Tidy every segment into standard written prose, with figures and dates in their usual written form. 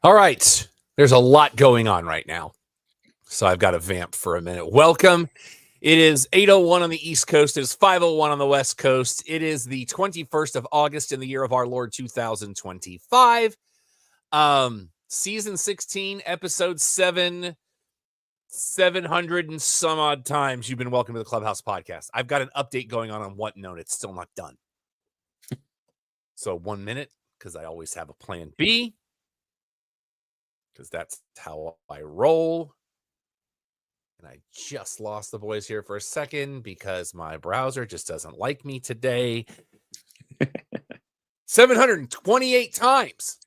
All right. There's a lot going on right now, so I've got to vamp for a minute. Welcome. It is 8:01 on the East Coast. It is 5:01 on the West Coast. It is the 21st of August in the year of our Lord 2025. Season 16, episode 700 and some odd times you've been welcome to the Clubhouse podcast. I've got an update going on OneNote. It's still not done. So 1 minute, because I always have a plan B, because that's how I roll. And I just lost the voice here for a second because my browser just doesn't like me today. 728 times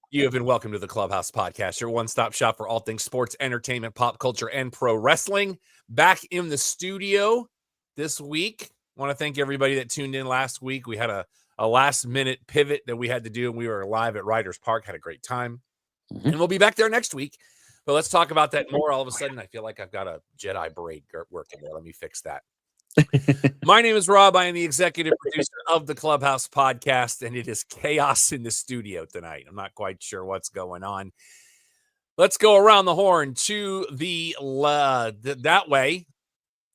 you have been welcome to the Clubhouse podcast, your one-stop shop for all things sports, entertainment, pop culture, and pro wrestling. Back in the studio this week. I want to thank everybody that tuned in last week. We had a last-minute pivot that we had to do, and we were live at Riders Park. Had a great time. And we'll be back there next week. But let's talk about that more. All of a sudden, I feel like I've got a Jedi braid working there. Let me fix that. My name is Rob. I am the executive producer of the Clubhouse podcast, and it is chaos in the studio tonight. I'm not quite sure what's going on. Let's go around the horn to the that way.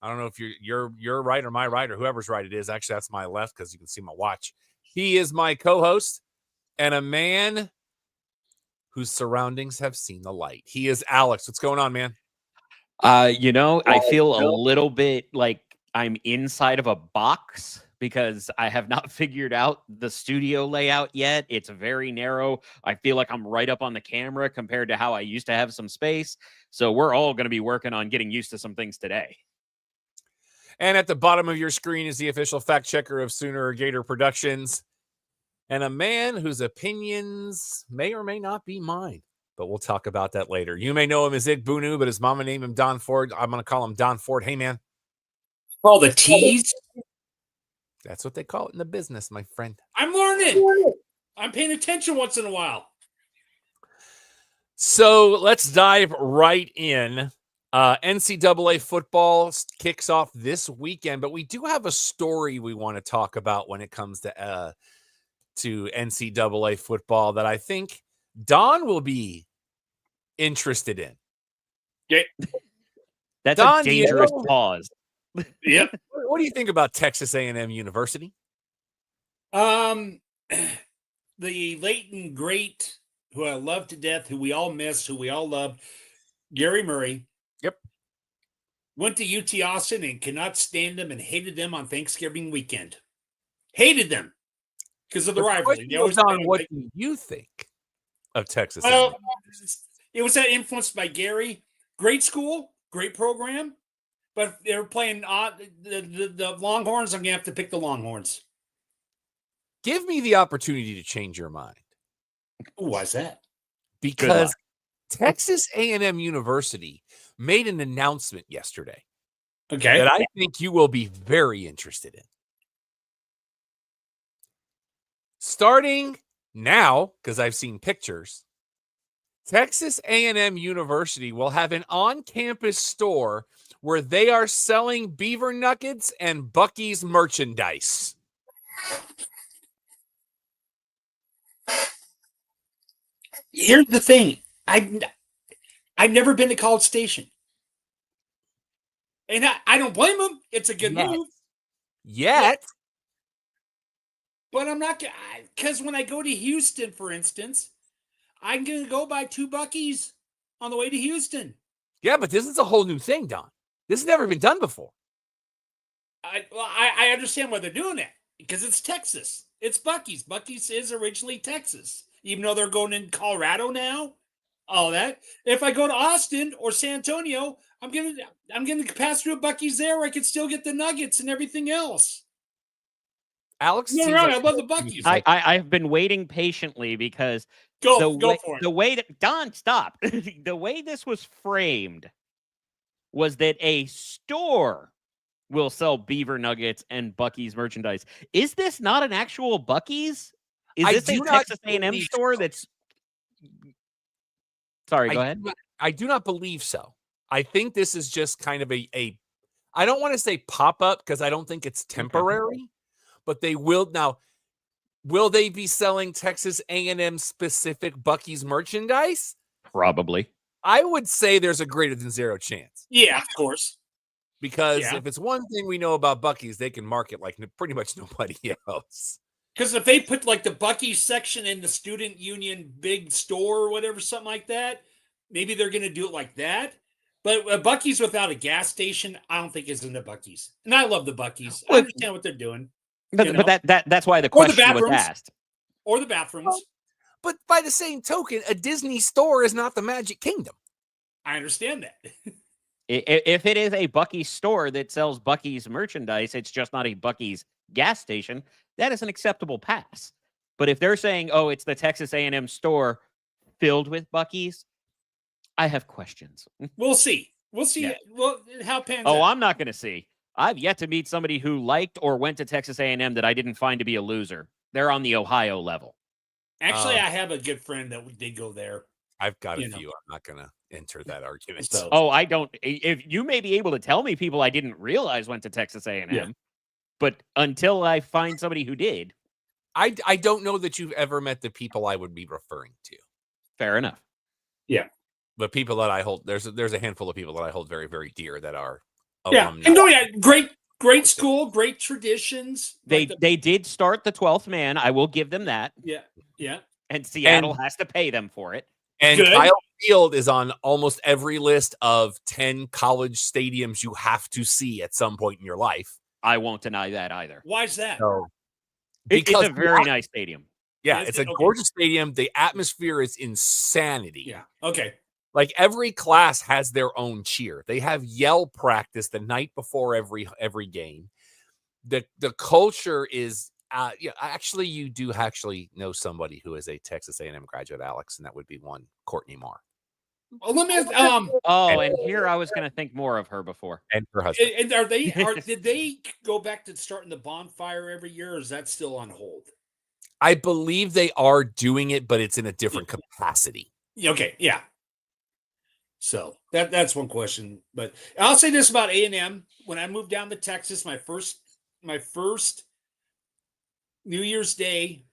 I don't know if you're right or my right or whoever's right it is. Actually, that's my left because you can see my watch. He is my co-host and a man whose surroundings have seen the light. He is Alex. What's going on, man? I feel a little bit like I'm inside of a box because I have not figured out the studio layout yet. It's very narrow. I feel like I'm right up on the camera compared to how I used to have some space. So we're all going to be working on getting used to some things today. And at the bottom of your screen is the official fact checker of Sooner Gator Productions. And a man whose opinions may or may not be mine, but we'll talk about that later. You may know him as Igbunu, but his mama named him Don Ford. I'm going to call him Don Ford. Hey, man. Oh, the T's? That's what they call it in the business, my friend. I'm learning. I'm paying attention once in a while. So let's dive right in. NCAA football kicks off this weekend, but we do have a story we want to talk about when it comes to NCAA football that I think Don will be interested in. Yeah. That's Don, a dangerous pause. Yep. What do you think about Texas A&M University? The late and great, who I love to death, who we all miss, who we all love, Gary Murray. Yep. Went to UT Austin and cannot stand them and hated them on Thanksgiving weekend. Hated them. Because of the rivalry. What do you think of Texas? Well, it was influenced by Gary. Great school, great program, but they were playing the Longhorns. I'm going to have to pick the Longhorns. Give me the opportunity to change your mind. Why's that? Because Texas A&M University made an announcement yesterday that I think you will be very interested in. Starting now, because I've seen pictures, Texas A&M University will have an on-campus store where they are selling Beaver Nuggets and Buc-ee's merchandise. Here's the thing. I've never been to College Station. And I don't blame them. It's a good move. Yet. But I'm not, because when I go to Houston, for instance, I'm going to go buy 2 Buc-ee's on the way to Houston. Yeah, but this is a whole new thing, Don. This has never been done before. I understand why they're doing it, because it's Texas. It's Buc-ee's. Buc-ee's is originally Texas, even though they're going in Colorado now. All that. If I go to Austin or San Antonio, I'm gonna pass through a Buc-ee's there where I can still get the nuggets and everything else. Alex, I love the Buc-ee's. I've been waiting patiently because go for it. The way that Don, stop. The way this was framed was that a store will sell Beaver Nuggets and Buc-ee's merchandise. Is this not an actual Buc-ee's? Is this a Texas A&M store that's? Sorry, go ahead. I do not believe so. I think this is just kind of a I don't want to say pop-up because I don't think it's temporary, but they will now. Will they be selling Texas A&M specific Buc-ee's merchandise? Probably. I would say there's a greater than zero chance. Yeah, of course. Because Yeah. if it's one thing we know about Buc-ee's, they can market like pretty much nobody else. Because if they put like the Buc-ee's section in the student union big store or whatever, something like that, maybe they're going to do it like that. But Buc-ee's without a gas station, I don't think is in the Buc-ee's. And I love the Buc-ee's. I understand what they're doing. But that's why the Or the question was bathrooms. asked. Or the bathrooms. But by the same token, a Disney store is not the Magic Kingdom. I understand that. If it is a Buc-ee's store that sells Buc-ee's merchandise, it's just not a Buc-ee's gas station. That is an acceptable pass. But if they're saying, oh, it's the Texas A&M store filled with Buc-ee's, I have questions. We'll see. We'll see. Yeah. Well, how it pans out. I'm not going to see. I've yet to meet somebody who liked or went to Texas A&M that I didn't find to be a loser. They're on the Ohio level. Actually, I have a good friend that did go there. I've got a few. I'm not going to enter that argument. So. Oh, I don't. If you may be able to tell me people I didn't realize went to Texas A&M, but until I find somebody who did, I don't know that you've ever met the people I would be referring to. Fair enough. Yeah. But people that I hold, there's a handful of people that I hold very, very dear that are alumni. And great school, great traditions. They did start the 12th man. I will give them that. Yeah. Yeah. And Seattle has to pay them for it. And Kyle Field is on almost every list of 10 college stadiums you have to see at some point in your life. I won't deny that either. Why is that? So, it's a very nice stadium. Yeah, it's a gorgeous stadium. The atmosphere is insanity. Yeah. Okay. Like every class has their own cheer. They have yell practice the night before every game. The culture is actually, you do actually know somebody who is a Texas A&M graduate, Alex, and that would be one Courtney Marr. Well, let me ask, and here I was going to think more of her before. And her husband. And did they go back to starting the bonfire every year, or is that still on hold? I believe they are doing it, but it's in a different capacity. Okay, yeah. So that's one question. But I'll say this about A&M. When I moved down to Texas, my first New Year's Day,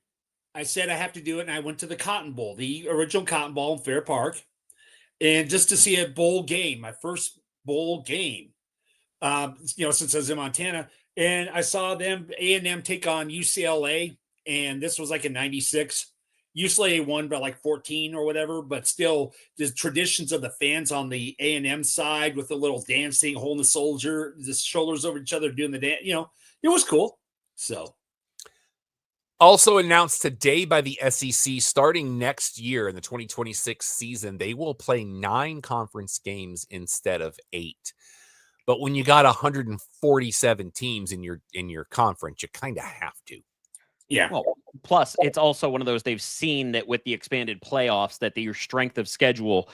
I said I have to do it, and I went to the Cotton Bowl, the original Cotton Bowl in Fair Park, and just to see a bowl game, my first bowl game, since I was in Montana, and I saw them A&M take on UCLA, and this was like in '96. UCLA won by like 14 or whatever, but still the traditions of the fans on the A&M side with the little dancing, holding the shoulders over each other, doing the dance, it was cool. So. Also announced today by the SEC, starting next year in the 2026 season, they will play 9 conference games instead of 8. But when you got 147 teams in your conference, you kind of have to. Yeah. Well, plus, it's also one of those they've seen that with the expanded playoffs, that your strength of schedule,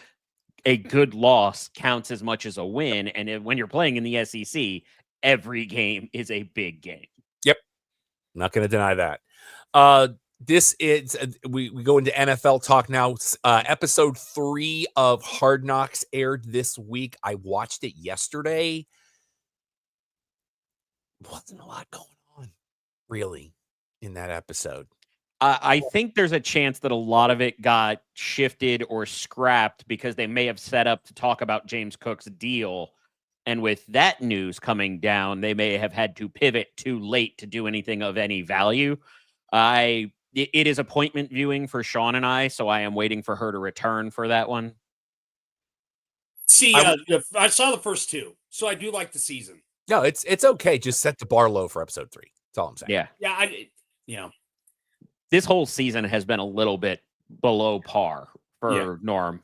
a good loss counts as much as a win. And when you're playing in the SEC, every game is a big game. Yep. Not going to deny that. This is we go into NFL talk now. Episode 3 of Hard Knocks aired this week. I watched it yesterday. Wasn't a lot going on, really, in that episode. I think there's a chance that a lot of it got shifted or scrapped because they may have set up to talk about James Cook's deal. And with that news coming down, they may have had to pivot too late to do anything of any value. It is appointment viewing for Sean and I, so I am waiting for her to return for that one. See, I saw the first 2, so I do like the season. No, it's okay. Just set the bar low for episode 3. That's all I'm saying. Yeah. This whole season has been a little bit below par for Norm.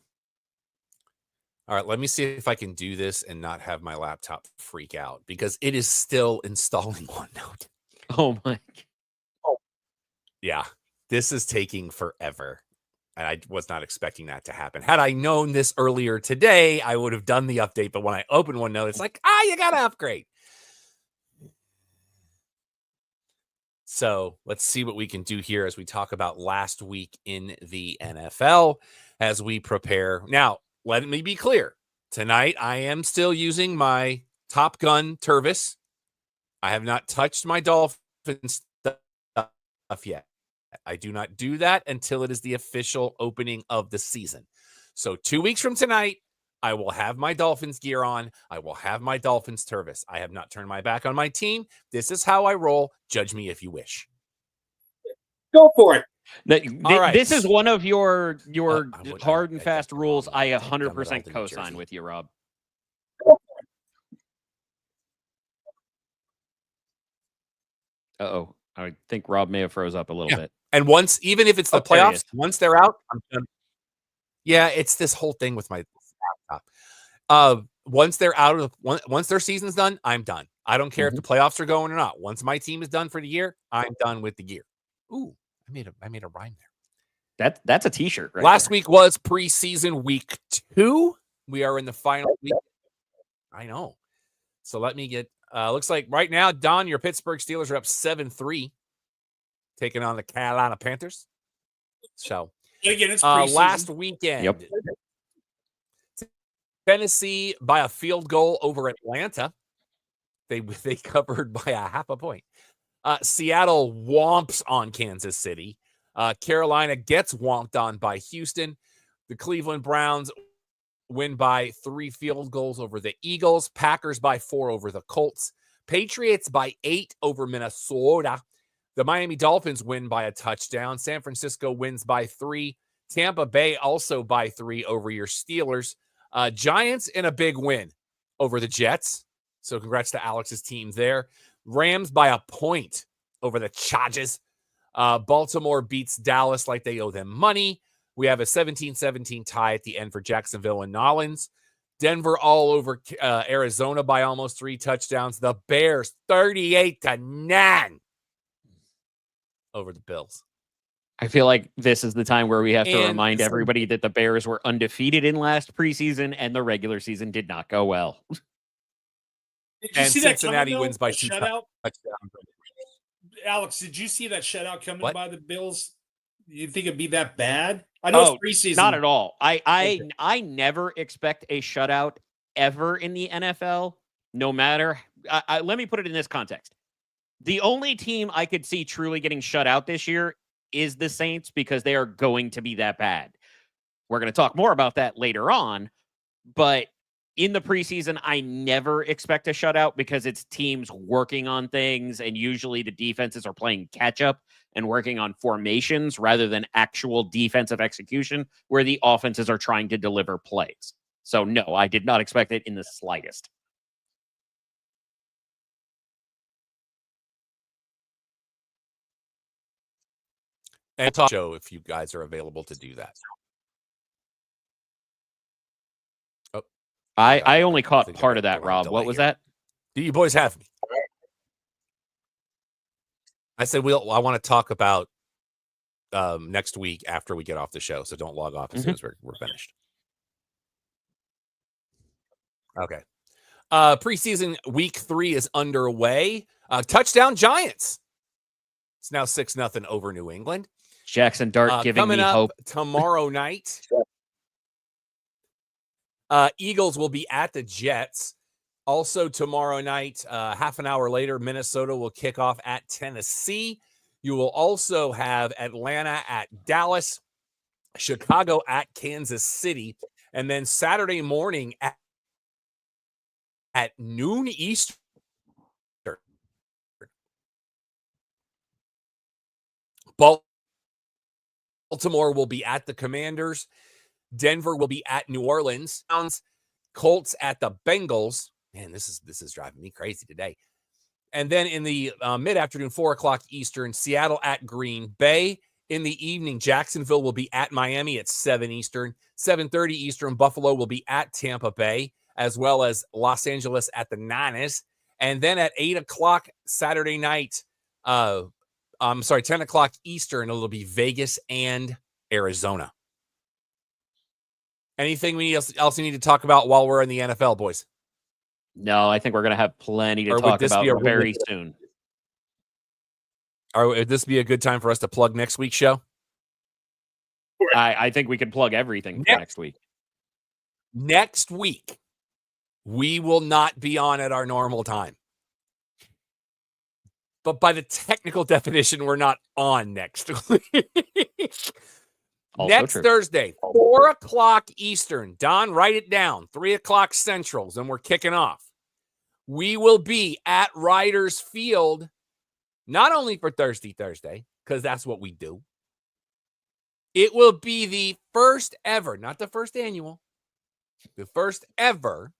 All right, let me see if I can do this and not have my laptop freak out because it is still installing OneNote. Oh my. Yeah, this is taking forever. And I was not expecting that to happen. Had I known this earlier today, I would have done the update. But when I open OneNote, it's like, you got to upgrade. So let's see what we can do here as we talk about last week in the NFL as we prepare. Now, let me be clear. Tonight, I am still using my Top Gun Tervis. I have not touched my Dolphin stuff yet. I do not do that until it is the official opening of the season. So 2 weeks from tonight, I will have my Dolphins gear on. I will have my Dolphins turvis. I have not turned my back on my team. This is how I roll. Judge me if you wish. Go for it. All right. This is one of your I hard and got fast the rules. wrong I dadgummit 100% Alton, New co-sign Jersey. with you, Rob. Uh-oh. I think Rob may have froze up a little bit. And once, even if it's the there he playoffs, is. once they're out, I'm done. Yeah, it's this whole thing with my laptop. Once they're out of once their season's done, I'm done. I don't care if the playoffs are going or not. Once my team is done for the year, I'm done with the gear. Ooh, I made a rhyme there. That's a t-shirt right Last there. week was preseason week 2. We are in the final week. I know. So let me get looks like right now, Don, your Pittsburgh Steelers are up 7-3, taking on the Carolina Panthers. So Again, it's last weekend, Tennessee by a field goal over Atlanta. They covered by a half a point. Seattle womps on Kansas City. Carolina gets womped on by Houston. The Cleveland Browns win by 3 field goals over the Eagles. Packers by 4 over the Colts. Patriots by 8 over Minnesota. The Miami Dolphins win by a touchdown. San Francisco wins by 3. Tampa Bay also by 3 over your Steelers. Giants in a big win over the Jets. So congrats to Alex's team there. Rams by a point over the Chargers. Baltimore beats Dallas like they owe them money. We have a 17-17 tie at the end for Jacksonville and Nolans. Denver all over Arizona by almost 3 touchdowns. The Bears 38-9 over the Bills. I feel like this is the time where we have to remind everybody that the Bears were undefeated in last preseason and the regular season did not go well. And Cincinnati wins by 2 shutout. touchdowns. Alex, did you see that shutout coming by the Bills? You think it'd be that bad? I know it's preseason. Not at all. I never expect a shutout ever in the NFL, no matter. Let me put it in this context. The only team I could see truly getting shut out this year is the Saints because they are going to be that bad. We're going to talk more about that later on, but in the preseason, I never expect a shutout because it's teams working on things, and usually the defenses are playing catch-up and working on formations rather than actual defensive execution where the offenses are trying to deliver plays. So, no, I did not expect it in the slightest. And talk show if you guys are available to do that. Oh, I only caught part of that, Rob. What was that? Do you boys have me? I said I want to talk about next week after we get off the show, so don't log off as soon as we're finished. Okay. Preseason week 3 is underway. Touchdown Giants. It's now 6-0 over New England. Jackson Dart giving me hope. Tomorrow night, Eagles will be at the Jets. Also tomorrow night, half an hour later, Minnesota will kick off at Tennessee. You will also have Atlanta at Dallas, Chicago at Kansas City, and then Saturday morning at noon Eastern, Baltimore will be at the Commanders. Denver will be at New Orleans. Colts at the Bengals. Man, this is driving me crazy today. And then in the mid-afternoon, 4 o'clock Eastern, Seattle at Green Bay. In the evening, Jacksonville will be at Miami at 7 Eastern. 7:30 Eastern, Buffalo will be at Tampa Bay, as well as Los Angeles at the Niners. And then at 8 o'clock Saturday night, 10 o'clock Eastern, it'll be Vegas and Arizona. Anything else we need to talk about while we're in the NFL, boys? No, I think we're going to have plenty to talk about very soon. Or would this be a good time for us to plug next week's show? I think we can plug everything for next week. Next week, we will not be on at our normal time. but by the technical definition, we're not on next week. Next true. Thursday, 4 o'clock Eastern. Don, write it down. 3 o'clock Centrals, and we're kicking off. We will be at Riders Field, not only for Thursday, because that's what we do. It will be the first ever, not the first annual, the first ever.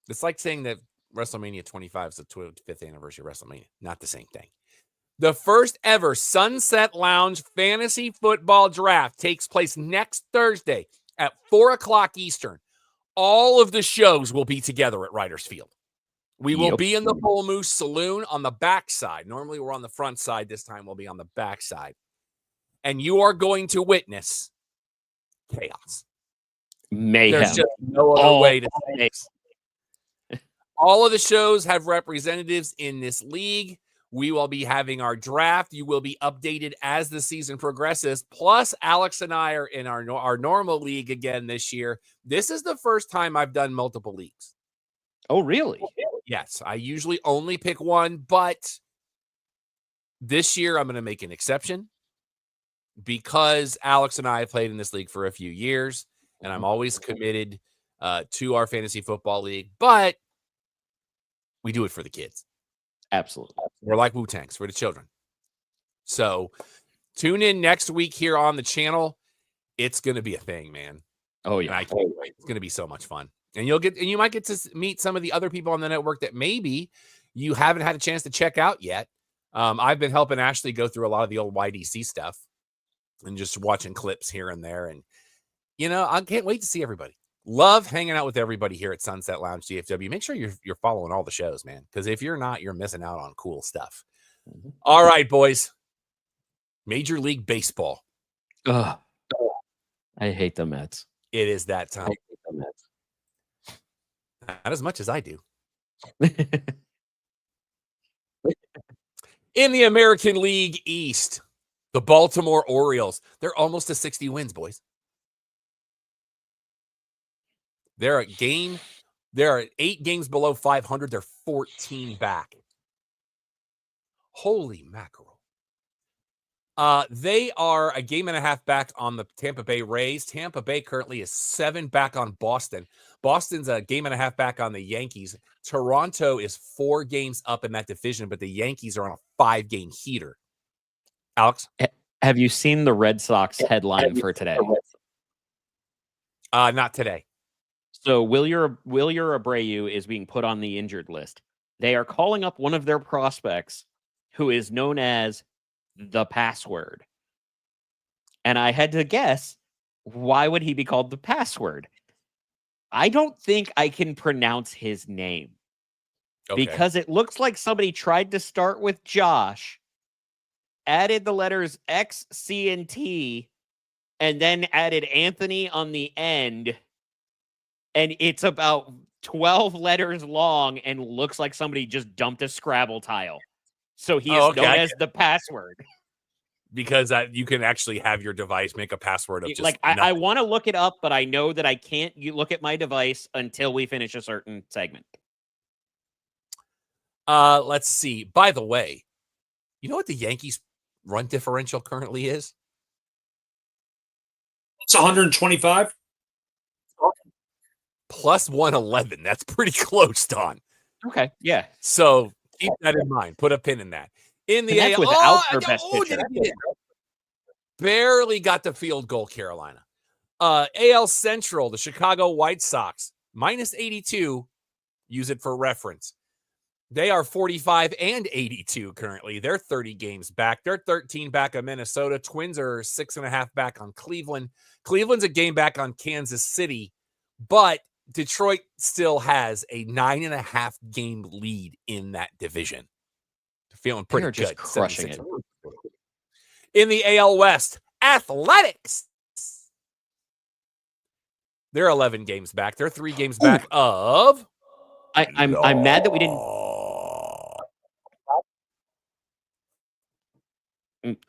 It's like saying that WrestleMania 25 is the 25th anniversary of WrestleMania. Not the same thing. The first ever Sunset Lounge Fantasy Football Draft takes place next Thursday at 4 o'clock Eastern. All of the shows will be together at Riders Field. We will be in the Bull Moose Saloon on the backside. Normally we're on the front side. This time we'll be on the backside. And you are going to witness chaos. Mayhem. There's just no other way to say it. All of the shows have representatives in this league. We will be having our draft. You will be updated as the season progresses. Plus, Alex and I are in our normal league again this year. This is the first time I've done multiple leagues. Oh, really? Yes. I usually only pick one, but this year I'm going to make an exception because Alex and I have played in this league for a few years, and I'm always committed to our fantasy football league, but we do it for the kids. Absolutely. We're like Wu-Tangs for the children. So tune in next week here on the channel. It's going to be a thing, man. Oh, yeah. And I can't wait. It's going to be so much fun. And you might get to meet some of the other people on the network that maybe you haven't had a chance to check out yet. I've been helping Ashley go through a lot of the old YDC stuff and just watching clips here and there. And, I can't wait to see everybody. Love hanging out with everybody here at Sunset Lounge DFW. Make sure you're following all the shows, man, because if you're not, you're missing out on cool stuff. Mm-hmm. All right, boys. Major League Baseball. Ugh. I hate the Mets. It is that time. I hate the Mets. Not as much as I do. In the American League East, the Baltimore Orioles. They're almost to 60 wins, boys. They're at 8 games below 500. They're 14 back. Holy mackerel. They are a game and a half back on the Tampa Bay Rays. Tampa Bay currently is 7 back on Boston. Boston's a game and a half back on the Yankees. Toronto is 4 games up in that division, but the Yankees are on a 5-game heater. Alex? Have you seen the Red Sox headline for today? Not today. So Wilyer Abreu is being put on the injured list. They are calling up one of their prospects who is known as the Password. And I had to guess, why would he be called the Password? I don't think I can pronounce his name. Okay. Because it looks like somebody tried to start with Josh, added the letters X, C, and T, and then added Anthony on the end. And it's about 12 letters long and looks like somebody just dumped a Scrabble tile. So he is known as the Password. Because you can actually have your device make a password of just like I want to look it up, but I know that I can't look at my device until we finish a certain segment. Let's see. By the way, you know what the Yankees run differential currently is? It's 125. Plus 111. That's pretty close, Don. Okay, yeah. So keep that in mind. Put a pin in that. In the AL, without their best pitcher. Barely got the field goal, Carolina. AL Central, the Chicago White Sox, minus 82. Use it for reference. They are 45 and 82 currently. They're 30 games back. They're 13 back on Minnesota. Twins are 6.5 back on Cleveland. Cleveland's a game back on Kansas City, but Detroit still has a 9.5 game lead in that division. Feeling pretty good. Just crushing it. In the AL West, Athletics. They're 11 games back. They're 3 games back of. I'm mad that we didn't.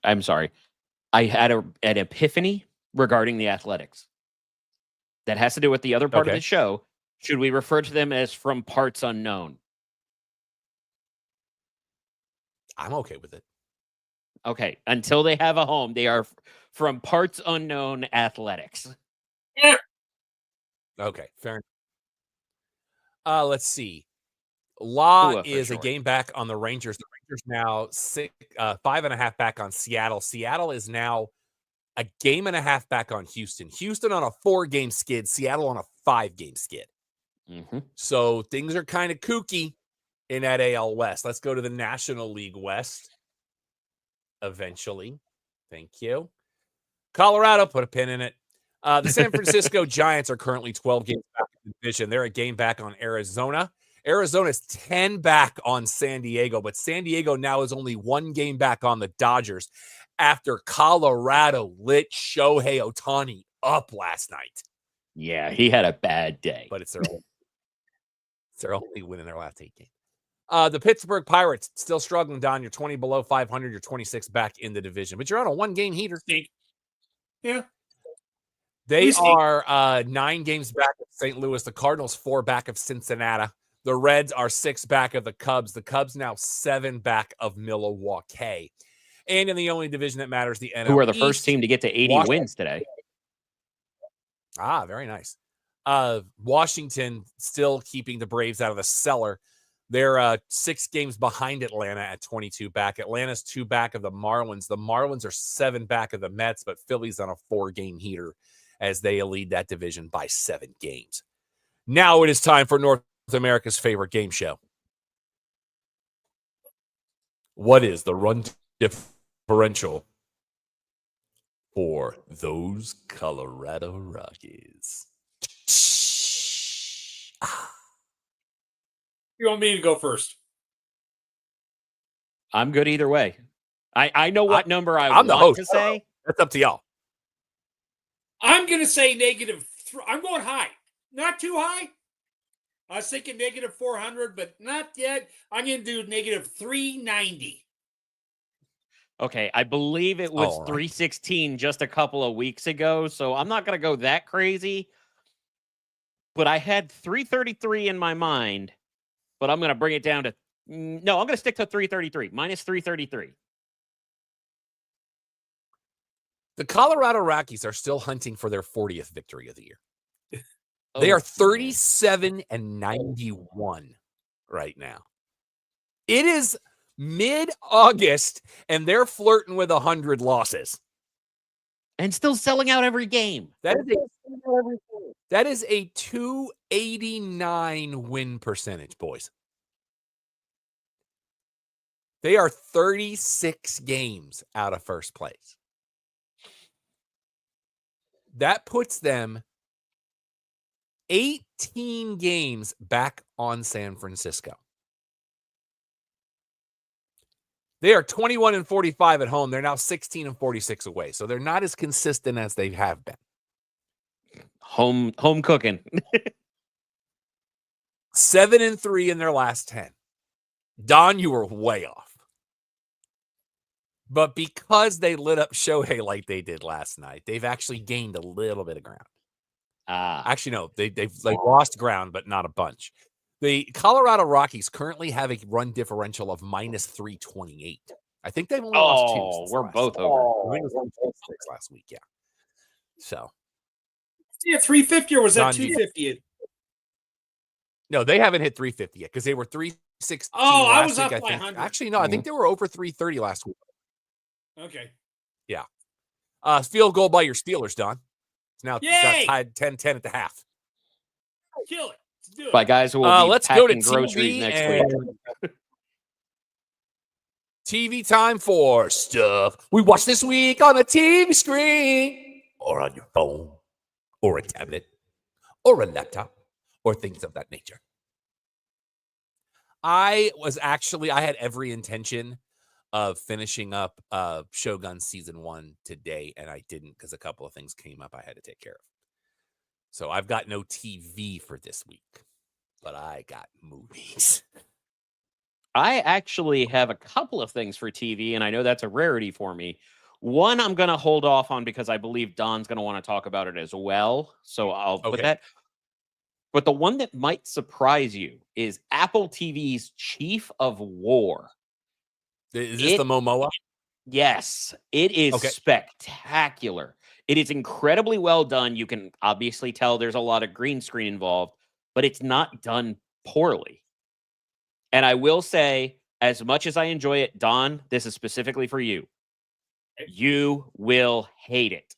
I'm sorry. I had an epiphany regarding the Athletics. That has to do with the other part of the show. Should we refer to them as from parts unknown? I'm okay with it. Okay, until they have a home, they are from parts unknown athletics. Okay, fair enough. Let's see. Law Tua for is a short. game back on the Rangers. The Rangers now 5.5 back on Seattle. Seattle is now a game and a half back on Houston. Houston on a 4-game skid. Seattle on a 5-game skid. Mm-hmm. So things are kind of kooky in that AL West. Let's go to the National League West. Eventually. Thank you. Colorado, put a pin in it. The San Francisco Giants are currently 12 games back in the division. They're a game back on Arizona. Arizona's 10 back on San Diego, but San Diego now is only 1 game back on the Dodgers after Colorado lit Shohei Ohtani up last night. Yeah, he had a bad day. But it's their only win in their last 8 games. The Pittsburgh Pirates still struggling, Don. You're 20 below 500. You're 26 back in the division, but you're on a 1-game heater. Yeah. They are 9 games back of St. Louis. The Cardinals 4 back of Cincinnati. The Reds are 6 back of the Cubs. The Cubs now 7 back of Milwaukee. And in the only division that matters, the NL Who are the East, first team to get to 80 wins today? Very nice. Washington still keeping the Braves out of the cellar. They're 6 games behind Atlanta at 22 back. Atlanta's 2 back of the Marlins. The Marlins are 7 back of the Mets, but Philly's on a 4-game heater as they lead that division by 7 games. Now it is time for North America's favorite game show. What is the run differential for those Colorado Rockies? You want me to go first? I'm good either way. I know what number I'm the want host. to say. That's up to y'all. I'm going to say negative. I'm going high. Not too high. I was thinking negative 400, but not yet. I'm going to do negative 390. Okay, I believe it was 316 just a couple of weeks ago, so I'm not going to go that crazy. But I had 333 in my mind, but I'm going to bring it down to no, I'm going to stick to 333, minus 333. The Colorado Rockies are still hunting for their 40th victory of the year. Oh, they are 37-91 right now. It is mid-August, and they're flirting with 100 losses. And still selling out every game. That is a 289 win percentage, boys. They are 36 games out of first place. That puts them 18 games back on San Francisco. They are 21-45 at home. They're now 16-46 away. So they're not as consistent as they have been. Home cooking. 7-3 in their last 10. Don, you were way off. But because they lit up Shohei like they did last night, they've actually gained a little bit of ground. Actually, no, they've lost ground, but not a bunch. The Colorado Rockies currently have a run differential of minus 328. I think they've only lost 2. We're both over. We won 6 last week, yeah. So. Yeah, 350 or was that 250? No, they haven't hit 350 yet because they were 316. Oh, I was week, up I by think. 100. Actually, no, I think they were over 330 last week. Okay. Yeah. Field goal by your Steelers, Don. It's now tied 10-10 at the half. Kill it. Let's do it. By guys who will be let's go to packing groceries TV next week. TV time for stuff we watch this week on a TV screen or on your phone or a tablet or a laptop or things of that nature. I had every intention of finishing up Shogun Season 1 today, and I didn't because a couple of things came up I had to take care of. So I've got no TV for this week, but I got movies. I actually have a couple of things for TV, and I know that's a rarity for me. One I'm going to hold off on because I believe Don's going to want to talk about it as well. So I'll put that. But the one that might surprise you is Apple TV's Chief of War. Is this the Momoa? Yes, it is spectacular. It is incredibly well done. You can obviously tell there's a lot of green screen involved, but it's not done poorly. And I will say, as much as I enjoy it, Don, this is specifically for you. You will hate it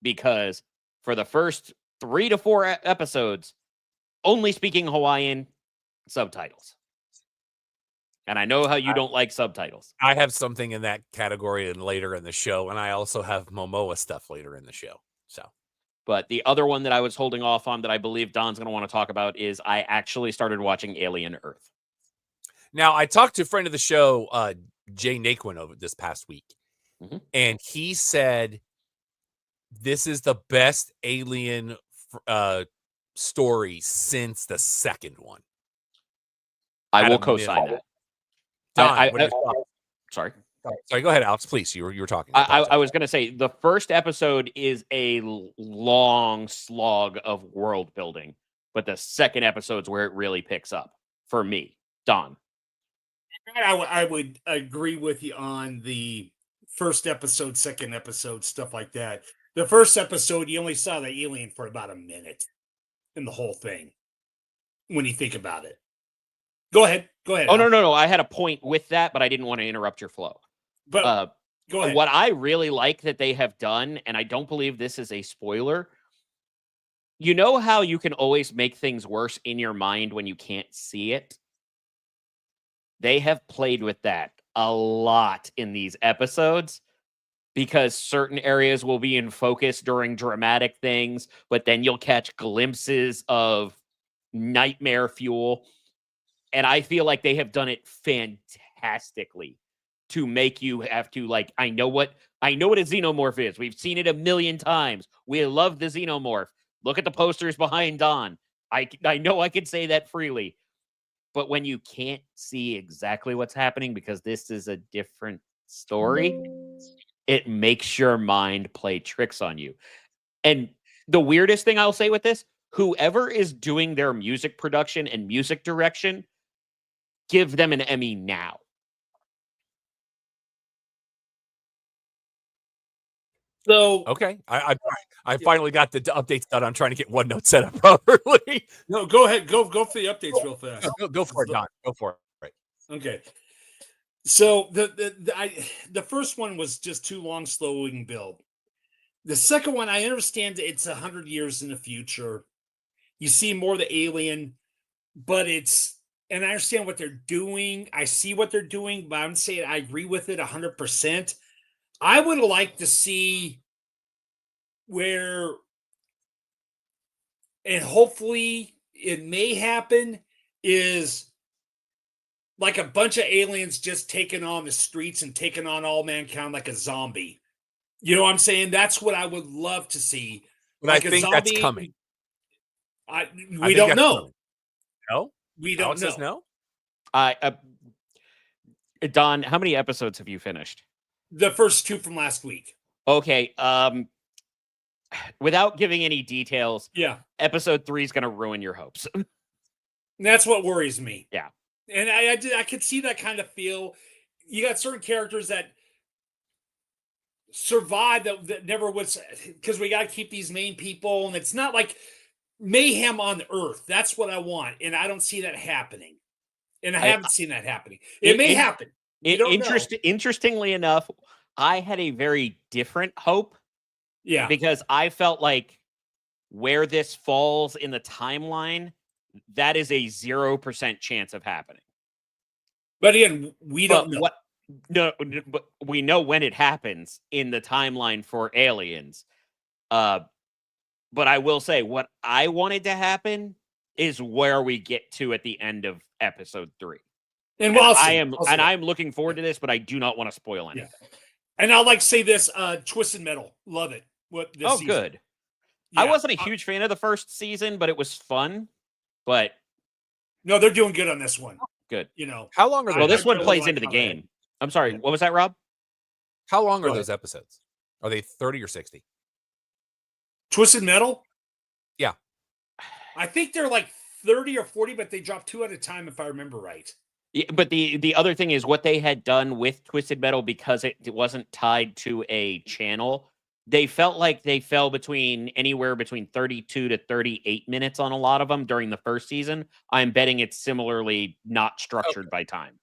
because for the first 3 to 4 episodes, only speaking Hawaiian subtitles. And I know how you don't like subtitles. I have something in that category and later in the show, and I also have Momoa stuff later in the show. So, but the other one that I was holding off on that I believe Don's going to want to talk about is I actually started watching Alien Earth. Now, I talked to a friend of the show, Jay Naquin, over this past week, and he said this is the best Alien story since the second one. I will co-sign that. Don, sorry. Sorry, go ahead, Alex, please. You were talking. I was going to say the first episode is a long slog of world building, but the second episode's where it really picks up for me. Don. I would agree with you on the first episode, second episode, stuff like that. The first episode, you only saw the alien for about a minute in the whole thing when you think about it. Go ahead. Oh, no. I had a point with that, but I didn't want to interrupt your flow. But go ahead. What I really like that they have done, and I don't believe this is a spoiler, you know how you can always make things worse in your mind when you can't see it? They have played with that a lot in these episodes because certain areas will be in focus during dramatic things, but then you'll catch glimpses of nightmare fuel. And I feel like they have done it fantastically to make you have to, like, I know what a xenomorph is. We've seen it a million times. We love the xenomorph. Look at the posters behind Don. I know I can say that freely. But when you can't see exactly what's happening because this is a different story, it makes your mind play tricks on you. And the weirdest thing I'll say with this, whoever is doing their music production and music direction, give them an Emmy now. So okay, I finally got the updates done. I'm trying to get OneNote set up properly. No, go ahead. Go for the updates real fast. Go for it, Don. Go for it. Okay. So the first one was just too long, slowing build. The second one, I understand it's 100 years in the future. You see more of the alien, but and I understand what they're doing. I see what they're doing, but I'm saying I agree with it 100%. I would like to see where, and hopefully it may happen, is like a bunch of aliens just taking on the streets and taking on all mankind like a zombie. You know what I'm saying? That's what I would love to see. But like I think that's coming. We don't know. Coming. No? We don't know. Says no? Don, how many episodes have you finished? The first 2 from last week. Okay. Without giving any details, yeah, episode 3 is going to ruin your hopes. That's what worries me. Yeah. And I could see that kind of feel. You got certain characters that survive that never was, because we got to keep these main people, and it's not like mayhem on Earth. That's what I want, and I don't see that happening. And I haven't seen that happening. It may happen. Interestingly enough, I had a very different hope. Yeah. Because I felt like where this falls in the timeline, that is a 0% chance of happening. But again, we don't know. But we know when it happens in the timeline for Aliens. But I will say what I wanted to happen is where we get to at the end of episode 3. And I'm looking forward to this, but I do not want to spoil anything. Yeah. And I'll say this: Twisted Metal, love it. Season. Good. Yeah. I wasn't a huge fan of the first season, but it was fun. But no, they're doing good on this one. Good. You know, how long are? Well, this one plays into the game. I'm sorry. What was that, Rob? How long are those episodes? Are they 30 or 60? Twisted Metal. Yeah, I think they're like 30 or 40, but they drop 2 at a time, if I remember right. Yeah, but the other thing is what they had done with Twisted Metal, because it wasn't tied to a channel. They felt like they fell anywhere between 32 to 38 minutes on a lot of them during the first season. I'm betting it's similarly not structured by time.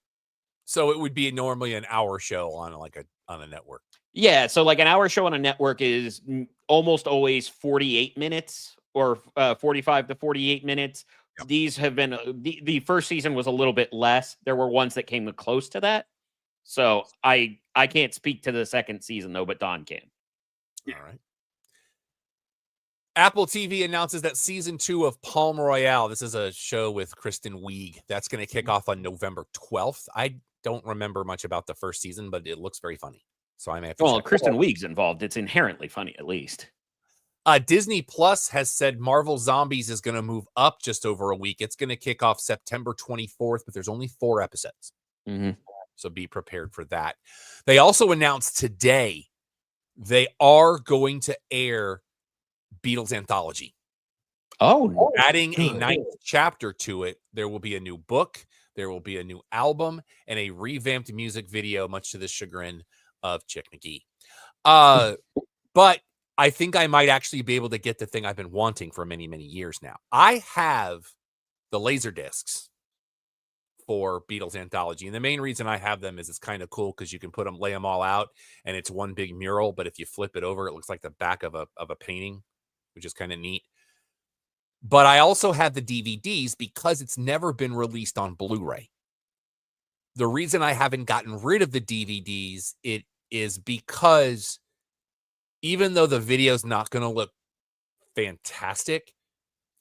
So it would be normally an hour show on a network. Yeah, so like an hour show on a network is almost always 48 minutes or 45 to 48 minutes. Yep. These have been the first season was a little bit less. There were ones that came close to that. So I can't speak to the second season though, but Don can. All right. Apple TV announces that season 2 of Palm Royale, this is a show with Kristen Wiig, that's going to kick off on November 12th. I don't remember much about the first season, but it looks very funny. So I may have to check. Kristen Wiig's involved. It's inherently funny, at least. Disney Plus has said Marvel Zombies is going to move up just over a week. It's going to kick off September 24th, but there's only 4 episodes. Mm-hmm. So be prepared for that. They also announced today they are going to air Beatles Anthology. Oh, adding a 9th chapter to it. There will be a new book, there will be a new album, and a revamped music video, much to the chagrin of Chick McGee. But I think I might actually be able to get the thing I've been wanting for many, many years now. I have the laser discs for Beatles Anthology, and the main reason I have them is it's kind of cool because you can lay them all out, and it's one big mural. But if you flip it over, it looks like the back of a painting, which is kind of neat. But I also have the DVDs because it's never been released on Blu-ray. The reason I haven't gotten rid of the DVDs, it is because even though the video's not going to look fantastic,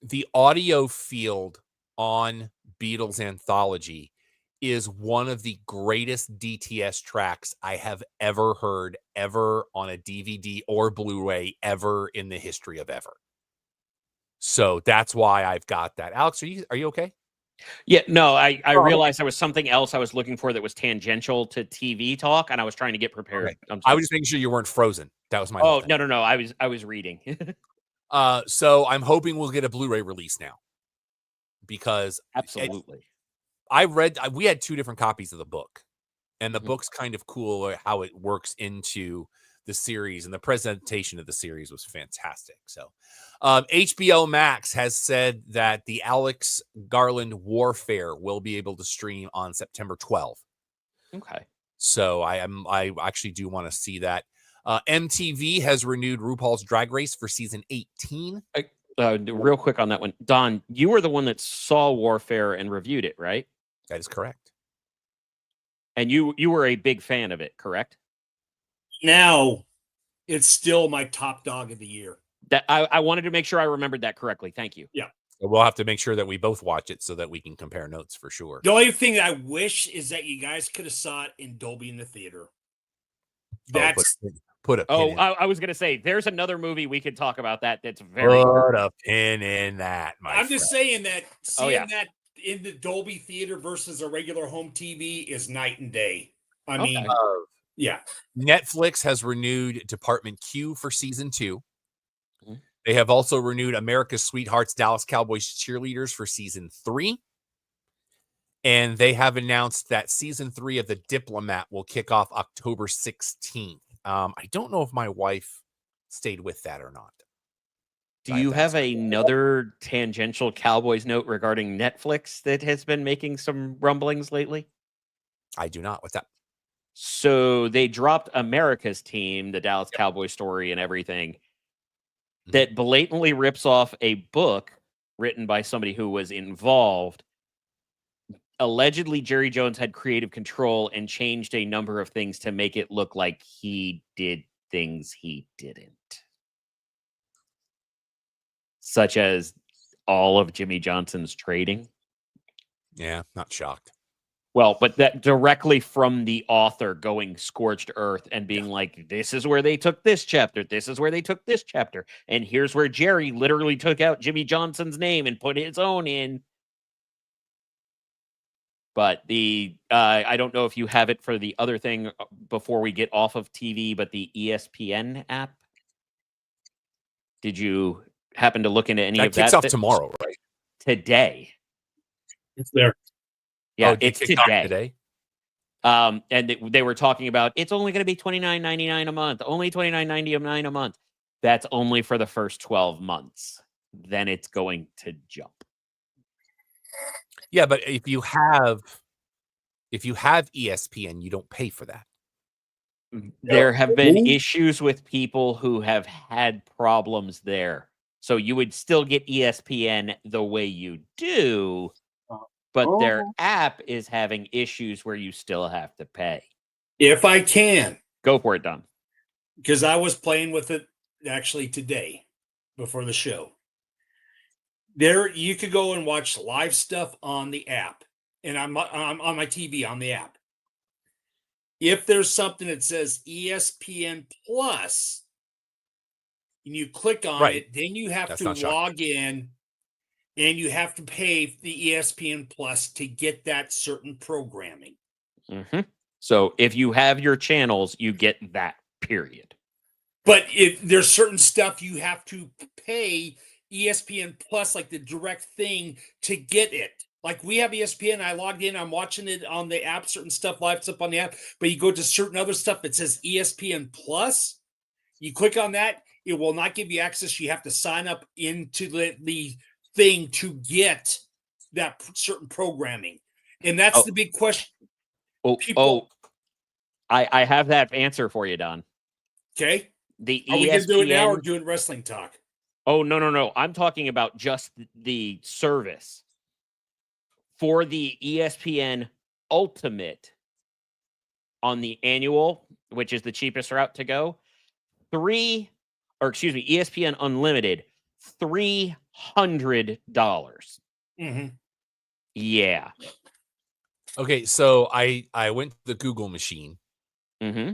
the audio field on Beatles Anthology is one of the greatest DTS tracks I have ever heard, ever on a DVD or Blu-ray, ever in the history of ever. So that's why I've got that. Alex, are you okay? Yeah, no, I realized there was something else I was looking for that was tangential to TV talk, and I was trying to get prepared. Okay. I was just making sure you weren't frozen. That was my no. I was reading. So I'm hoping we'll get a Blu-ray release now. Because absolutely. We had 2 different copies of the book. And the book's kind of cool how it works into the series, and the presentation of the series was fantastic. So HBO Max has said that the Alex Garland Warfare will be able to stream on September 12th. Okay. So I actually do want to see that. MTV has renewed RuPaul's Drag Race for season 18. Real quick on that one, Don, you were the one that saw Warfare and reviewed it, right? That is correct. And you were a big fan of it, correct? Now, it's still my top dog of the year. That I wanted to make sure I remembered that correctly. Thank you. Yeah. So we'll have to make sure that we both watch it so that we can compare notes for sure. The only thing I wish is that you guys could have saw it in Dolby in the theater. That's put a pin in. I was gonna say there's another movie we could talk about that's very put a pin in that. I'm just saying that seeing that in the Dolby theater versus a regular home TV is night and day. I mean, yeah. Netflix has renewed Department Q for season 2. Mm-hmm. They have also renewed America's Sweethearts Dallas Cowboys Cheerleaders for season 3. And they have announced that season 3 of The Diplomat will kick off October 16th. I don't know if my wife stayed with that or not. Do you have another tangential Cowboys note regarding Netflix that has been making some rumblings lately? I do not. What's that? So they dropped America's Team, the Dallas Cowboys story and everything, that blatantly rips off a book written by somebody who was involved. Allegedly, Jerry Jones had creative control and changed a number of things to make it look like he did things he didn't. Such as all of Jimmy Johnson's trading. Yeah, not shocked. Well, but that directly from the author going scorched earth and being like, this is where they took this chapter. This is where they took this chapter. And here's where Jerry literally took out Jimmy Johnson's name and put his own in. But I don't know if you have it for the other thing before we get off of TV, but the ESPN app. Did you happen to look into any of that? That kicks off tomorrow, right? Today. It's there. Yeah, it it's kicked off today. And they were talking about it's only going to be $29.99 a month, only $29.99 a month. That's only for the first 12 months. Then it's going to jump. Yeah, but if you have ESPN, you don't pay for that. There have been issues with people who have had problems there. So you would still get ESPN the way you do, but their app is having issues where you still have to pay. If I can. Go for it, Don. Because I was playing with it actually today before the show. There, you could go and watch live stuff on the app, and I'm on my TV on the app. If there's something that says ESPN Plus, and you click on it, then you have to log in, and you have to pay the ESPN Plus to get that certain programming. Mm-hmm. So if you have your channels, you get that, period. But if there's certain stuff you have to pay ESPN Plus, like the direct thing, to get it. Like we have ESPN, I logged in, I'm watching it on the app, certain stuff lives up on the app, but you go to certain other stuff that says ESPN Plus, you click on that, it will not give you access. You have to sign up into the thing to get that certain programming. And that's the big question. I have that answer for you, Don. Okay. The Are we going to do it now or doing wrestling talk? Oh, no. I'm talking about just the service. For the ESPN Ultimate on the annual, which is the cheapest route to go, ESPN Unlimited, $300. Mm-hmm. Yeah. Okay, so I went to the Google machine. Mm-hmm.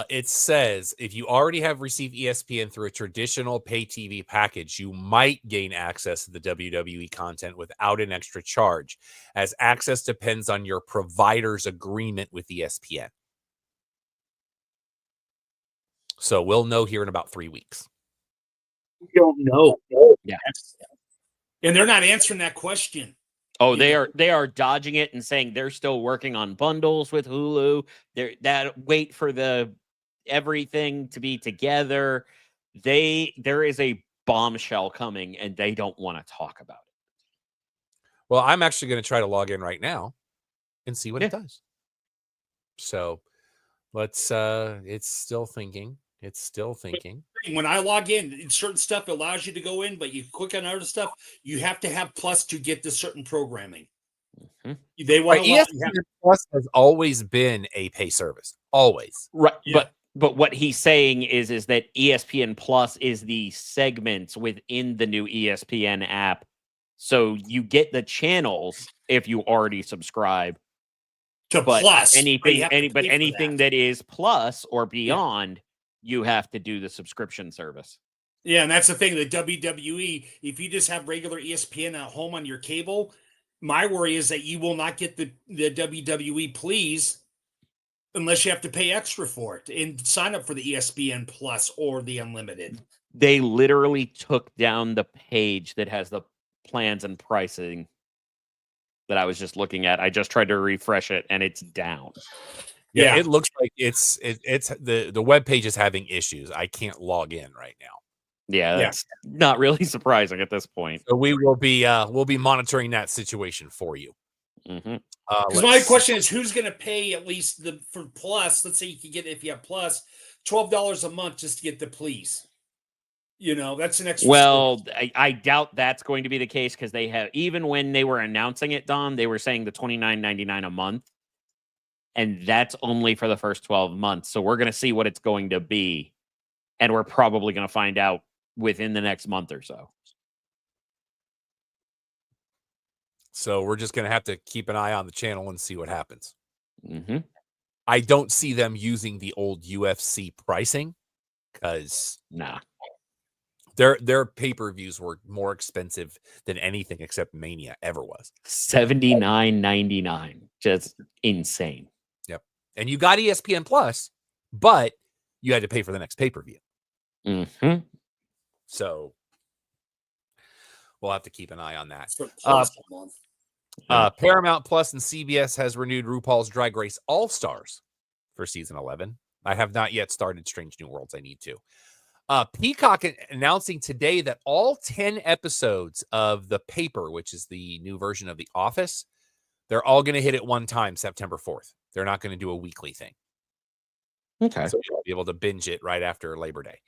It says if you already have received ESPN through a traditional pay TV package, you might gain access to the WWE content without an extra charge, as access depends on your provider's agreement with ESPN. So we'll know here in about 3 weeks. We don't know. Yeah. And they're not answering that question. Oh, they are dodging it and saying they're still working on bundles with Hulu. Wait for the everything to be together. There is a bombshell coming, and they don't want to talk about it. Well, I'm actually going to try to log in right now and see what it does. So let's. It's still thinking. When I log in, certain stuff allows you to go in, but you click on other stuff, you have to have Plus to get the certain programming. Mm-hmm. They want ESPN Plus has always been a pay service, always. Right, yeah. But what he's saying is that ESPN Plus is the segments within the new ESPN app, so you get the channels if you already subscribe to Plus. Anything that is Plus or beyond. Yeah. You have to do the subscription service. Yeah, and that's the thing. The WWE, if you just have regular ESPN at home on your cable, my worry is that you will not get the WWE Please unless you have to pay extra for it and sign up for the ESPN Plus or the Unlimited. They literally took down the page that has the plans and pricing that I was just looking at. I just tried to refresh it, and it's down. Yeah, it looks like it's the web page is having issues. I can't log in right now. Yeah, that's not really surprising at this point. So we'll be monitoring that situation for you. Mm-hmm. Because my question is, who's going to pay at least for Plus? Let's say you can get, if you have Plus, $12 a month just to get the Please. You know, that's an extra. Well, I doubt that's going to be the case because they have, even when they were announcing it, Don, they were saying the $29.99 a month. And that's only for the first 12 months. So we're going to see what it's going to be. And we're probably going to find out within the next month or so. So we're just going to have to keep an eye on the channel and see what happens. Mm-hmm. I don't see them using the old UFC pricing because their pay-per-views were more expensive than anything except Mania ever was. $79.99. Just insane. Yep. And you got ESPN Plus, but you had to pay for the next pay-per-view. Mm-hmm. So we'll have to keep an eye on that. Paramount Plus and CBS has renewed RuPaul's Drag Race All Stars for season 11. I have not yet started Strange New Worlds. I need to. Peacock announcing today that all 10 episodes of The Paper, which is the new version of The Office, they're all going to hit at one time, September 4th. They're not going to do a weekly thing. Okay. So you'll be able to binge it right after Labor Day.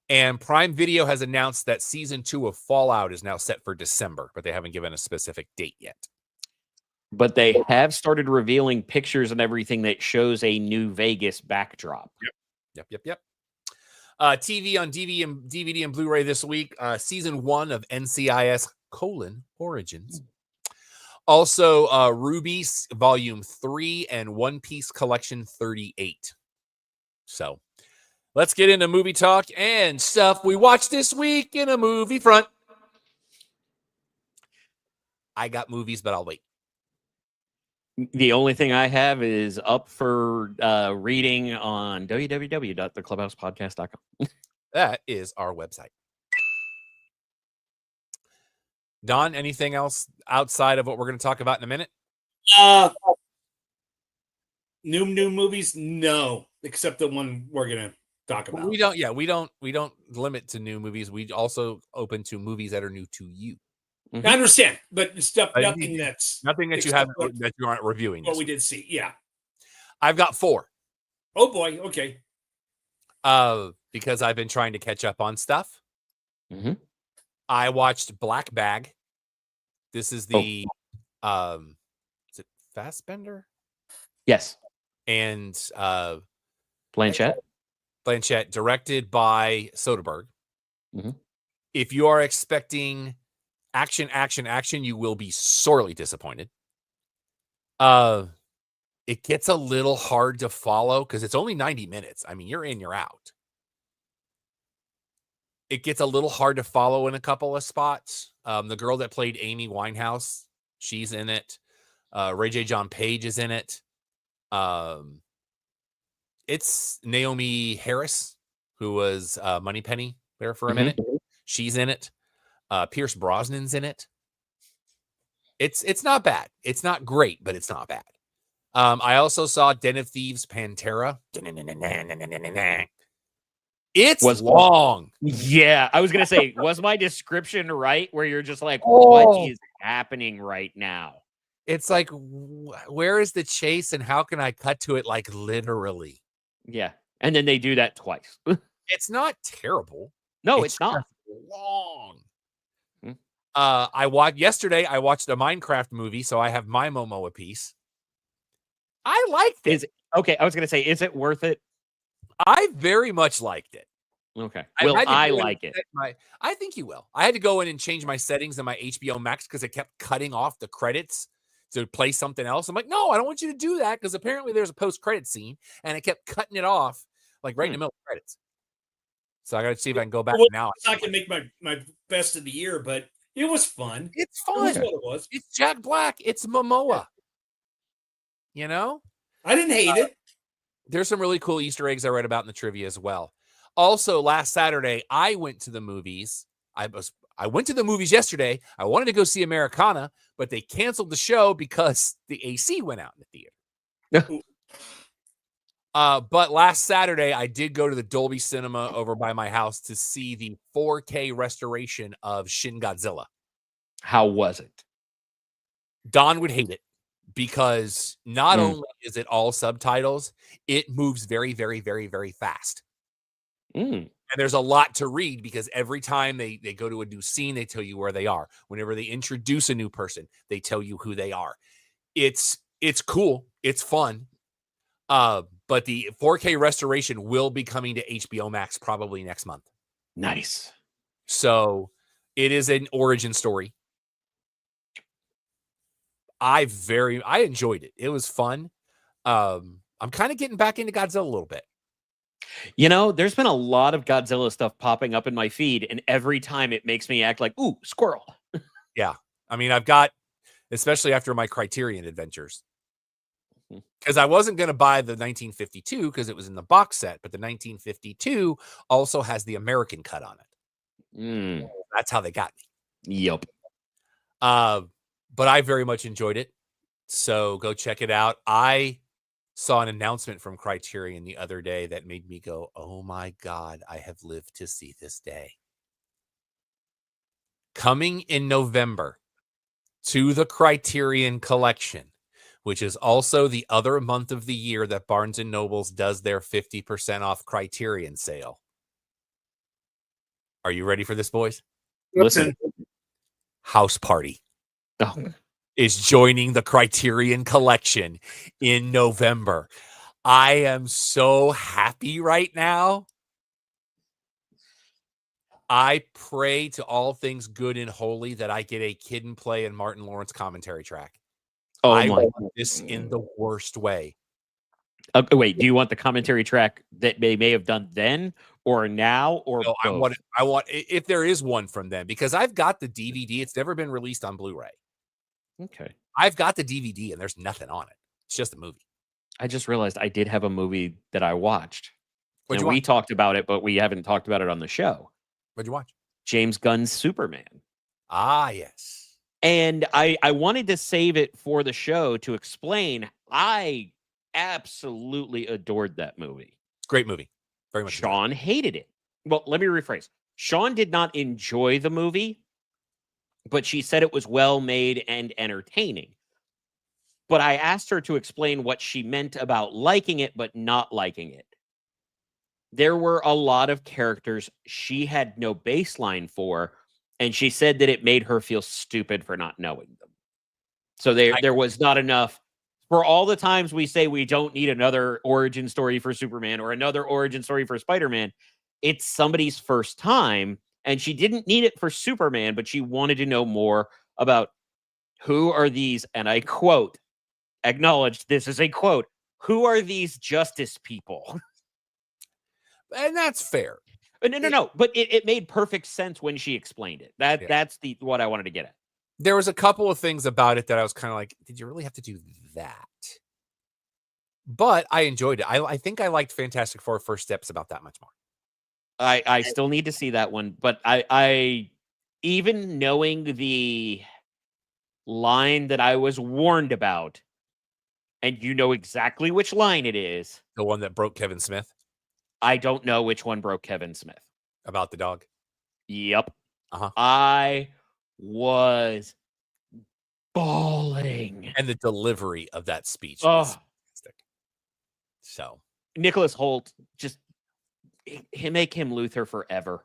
And Prime Video has announced that season 2 of Fallout is now set for December, but they haven't given a specific date yet. But they have started revealing pictures and everything that shows a New Vegas backdrop. Yep. TV on DVD and Blu-ray this week. Season 1 of NCIS: Origins. Also, Ruby Volume 3 and One Piece Collection 38. So, let's get into movie talk and stuff we watched this week in a movie front. I got movies, but I'll wait. The only thing I have is up for reading on www.theclubhousepodcast.com. That is our website. Don, anything else outside of what we're going to talk about in a minute? New movies? No, except the one we're going to talk about. We don't limit to new movies. We also open to movies that are new to you. I understand, but nothing that you have that you aren't reviewing. What we did see, yeah. I've got 4. Oh boy, okay. Because I've been trying to catch up on stuff. Mm-hmm. I watched Black Bag. This is the is it Fassbender? Yes. And Blanchett, directed by Soderbergh. Mm-hmm. If you are expecting action, you will be sorely disappointed. It gets a little hard to follow because it's only 90 minutes. I mean, you're in, you're out. It gets a little hard to follow in a couple of spots. The girl that played Amy Winehouse, she's in it. Ray J. John Page is in it. It's Naomi Harris, who was Moneypenny there for a minute. She's in it. Pierce Brosnan's in it. It's not bad. It's not great, but it's not bad. I also saw Den of Thieves Pantera. It's long. Yeah, I was going to say, was my description right? Where you're just like, what is happening right now? It's like, where is the chase and how can I cut to it? Like literally. Yeah. And then they do that twice. It's not terrible. No, it's not long. I watched a Minecraft movie, so I have my Momoa piece. I liked it. Okay, I was going to say, is it worth it? I very much liked it. Okay. Will I like it? I think you will. I had to go in and change my settings in my HBO Max because it kept cutting off the credits to play something else. I'm like, no, I don't want you to do that because apparently there's a post-credit scene, and it kept cutting it off like right in the middle of credits. So I got to see if I can go back now. It's not going to make my best of the year, but it was fun. It's fun. It was. It's Jack Black. It's Momoa. You know? I didn't hate it. There's some really cool Easter eggs I read about in the trivia as well. Also, last Saturday, I went to the movies. I went to the movies yesterday. I wanted to go see Americana, but they canceled the show because the AC went out in the theater. But last Saturday, I did go to the Dolby Cinema over by my house to see the 4K restoration of Shin Godzilla. How was it? Don would hate it because not only is it all subtitles, it moves very, very, very, very fast. And there's a lot to read because every time they go to a new scene, they tell you where they are. Whenever they introduce a new person, they tell you who they are. It's cool. It's fun. But the 4K restoration will be coming to HBO Max probably next month. Nice. So it is an origin story. I enjoyed it. It was fun. I'm kind of getting back into Godzilla a little bit. You know, there's been a lot of Godzilla stuff popping up in my feed, and every time it makes me act like, ooh, squirrel. Yeah. I mean, I've got, especially after my Criterion adventures, because I wasn't going to buy the 1952 because it was in the box set, but the 1952 also has the American cut on it. That's how they got me. Yep. but I very much enjoyed it. So go check it out. I saw an announcement from Criterion the other day that made me go, oh my God, I have lived to see this day. Coming in November to the Criterion Collection, which is also the other month of the year that Barnes & Nobles does their 50% off Criterion sale. Are you ready for this, boys? Listen. House Party is joining the Criterion Collection in November. I am so happy right now. I pray to all things good and holy that I get a Kid and Play and Martin Lawrence commentary track. I want this in the worst way. Wait, do you want the commentary track that they may have done then or now or no, both? I want if there is one from them, because I've got the DVD. It's never been released on Blu-ray. Okay. I've got the DVD and there's nothing on it. It's just a movie. I just realized I did have a movie that I watched. What'd and you we watch? talked about it, but we haven't talked about it on the show. What'd you watch? James Gunn's Superman. Ah, yes. And I wanted to save it for the show to explain. I absolutely adored that movie. Great movie. Very much. Sean hated it. Well, let me rephrase. Sean did not enjoy the movie, but she said it was well made and entertaining. But I asked her to explain what she meant about liking it, but not liking it. There were a lot of characters she had no baseline for, and she said that it made her feel stupid for not knowing them. So there was not enough. For all the times we say we don't need another origin story for Superman or another origin story for Spider-Man, it's somebody's first time, and she didn't need it for Superman, but she wanted to know more about who are these, and I quote, acknowledged this is a quote, who are these justice people? And that's fair. No. But it made perfect sense when she explained it. That's what I wanted to get at. There was a couple of things about it that I was kind of like, did you really have to do that? But I enjoyed it. I think I liked Fantastic Four First Steps about that much more. I still need to see that one, but I even knowing the line that I was warned about, and you know exactly which line it is. The one that broke Kevin Smith? I don't know which one broke Kevin Smith. About the dog? Yep. Uh-huh. I was bawling. And the delivery of that speech was fantastic. So Nicholas Hoult, just make him Luther forever.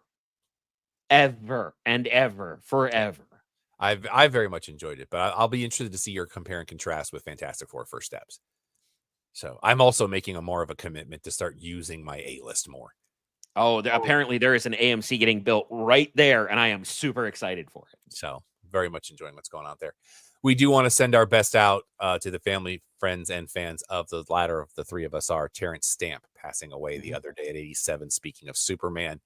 Ever and ever. Forever. I very much enjoyed it, but I'll be interested to see your compare and contrast with Fantastic Four First Steps. So I'm also making more of a commitment to start using my A-list more. Apparently there is an AMC getting built right there, and I am super excited for it. So very much enjoying what's going on there. We do want to send our best out to the family, friends, and fans of the latter of the three of us are Terrence Stamp, passing away the other day at 87. Speaking of Superman,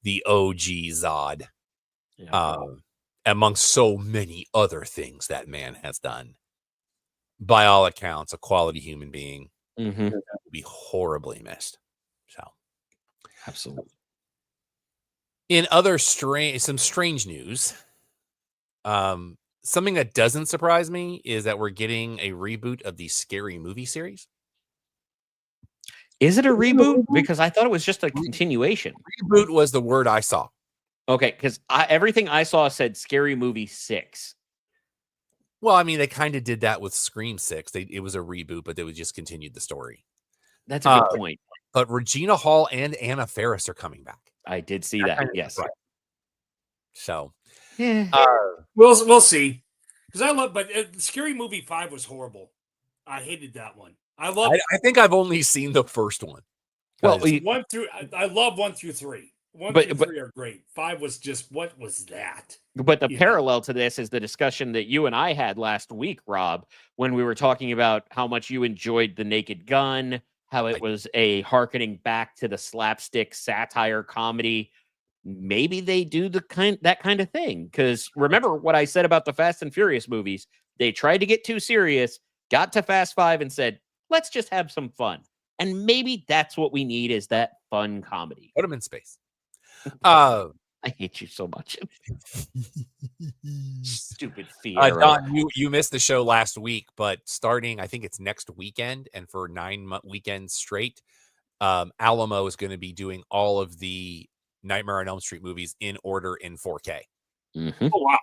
the OG Zod, amongst so many other things that man has done. By all accounts, a quality human being. Mm-hmm. Will be horribly missed. So, absolutely. In other some strange news, something that doesn't surprise me is that we're getting a reboot of the Scary Movie series. Is it a reboot? Because I thought it was just a continuation. Reboot was the word I saw. Okay, because everything I saw said Scary Movie 6. Well, I mean, they kind of did that with Scream 6. It was a reboot, but they would just continued the story. That's a good point. But Regina Hall and Anna Faris are coming back. I did see that. Yes. Right. So, we'll see. Because but Scary Movie 5 was horrible. I hated that one. I think I've only seen the first one. Well, I love 1 through 3. 1 through 3 are great. 5 was just, what was that? But the parallel to this is the discussion that you and I had last week, Rob, when we were talking about how much you enjoyed The Naked Gun, how it was a hearkening back to the slapstick satire comedy. Maybe they do that kind of thing. Because remember what I said about the Fast and Furious movies? They tried to get too serious, got to Fast 5 and said, let's just have some fun. And maybe that's what we need, is that fun comedy. Put them in space. I hate you so much. Stupid Fiero. Don, you missed the show last week, but starting, I think it's next weekend, and for 9 weekends straight, Alamo is going to be doing all of the Nightmare on Elm Street movies in order in 4K. Mm-hmm. Oh wow!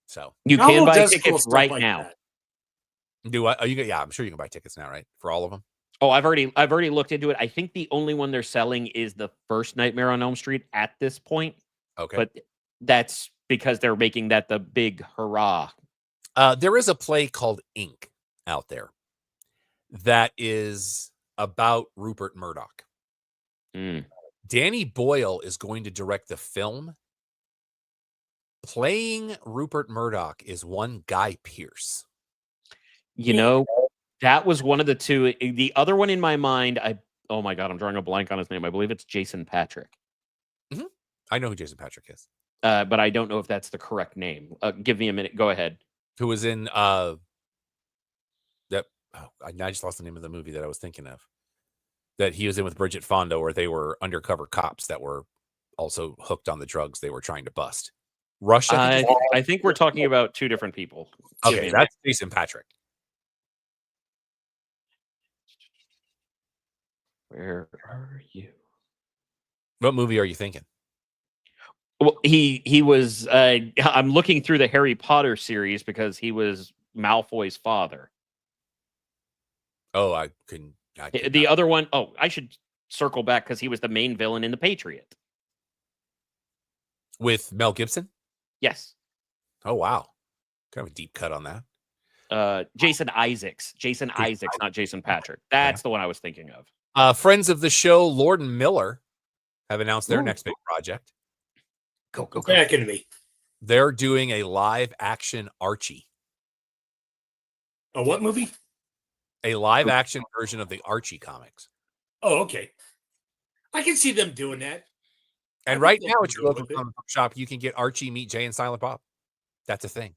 So you can Alamo buy does tickets cool stuff right like now. that. Do what? Oh, yeah, I'm sure you can buy tickets now, right? For all of them. Oh, I've already looked into it. I think the only one they're selling is the first Nightmare on Elm Street at this point. Okay. But that's because they're making that the big hurrah. There is a play called Ink out there that is about Rupert Murdoch. Mm. Danny Boyle is going to direct the film. Playing Rupert Murdoch is one Guy Pearce. You know, that was one of the two. The other one in my mind, oh my God, I'm drawing a blank on his name. I believe it's Jason Patrick. Mm-hmm. I know who Jason Patrick is. But I don't know if that's the correct name. Give me a minute. Go ahead. Who was in I just lost the name of the movie that I was thinking of. That he was in with Bridget Fonda, where they were undercover cops that were also hooked on the drugs they were trying to bust. Rush, I think we're talking about two different people. Okay, that's Jason Patrick. Where are you? What movie are you thinking? Well, he was. I'm looking through the Harry Potter series because he was Malfoy's father. Oh, I could The other one, oh, I should circle back because he was the main villain in The Patriot. With Mel Gibson? Yes. Oh, wow. Kind of a deep cut on that. Jason Isaacs, not Jason Patrick. That's the one I was thinking of. Friends of the show, Lord and Miller, have announced their next big project. Go. Back into me. They're doing a live action Archie. A what movie? A live action version of the Archie comics. Oh, okay. I can see them doing that. And right now, at your local comic book shop, you can get Archie meet Jay and Silent Bob. That's a thing.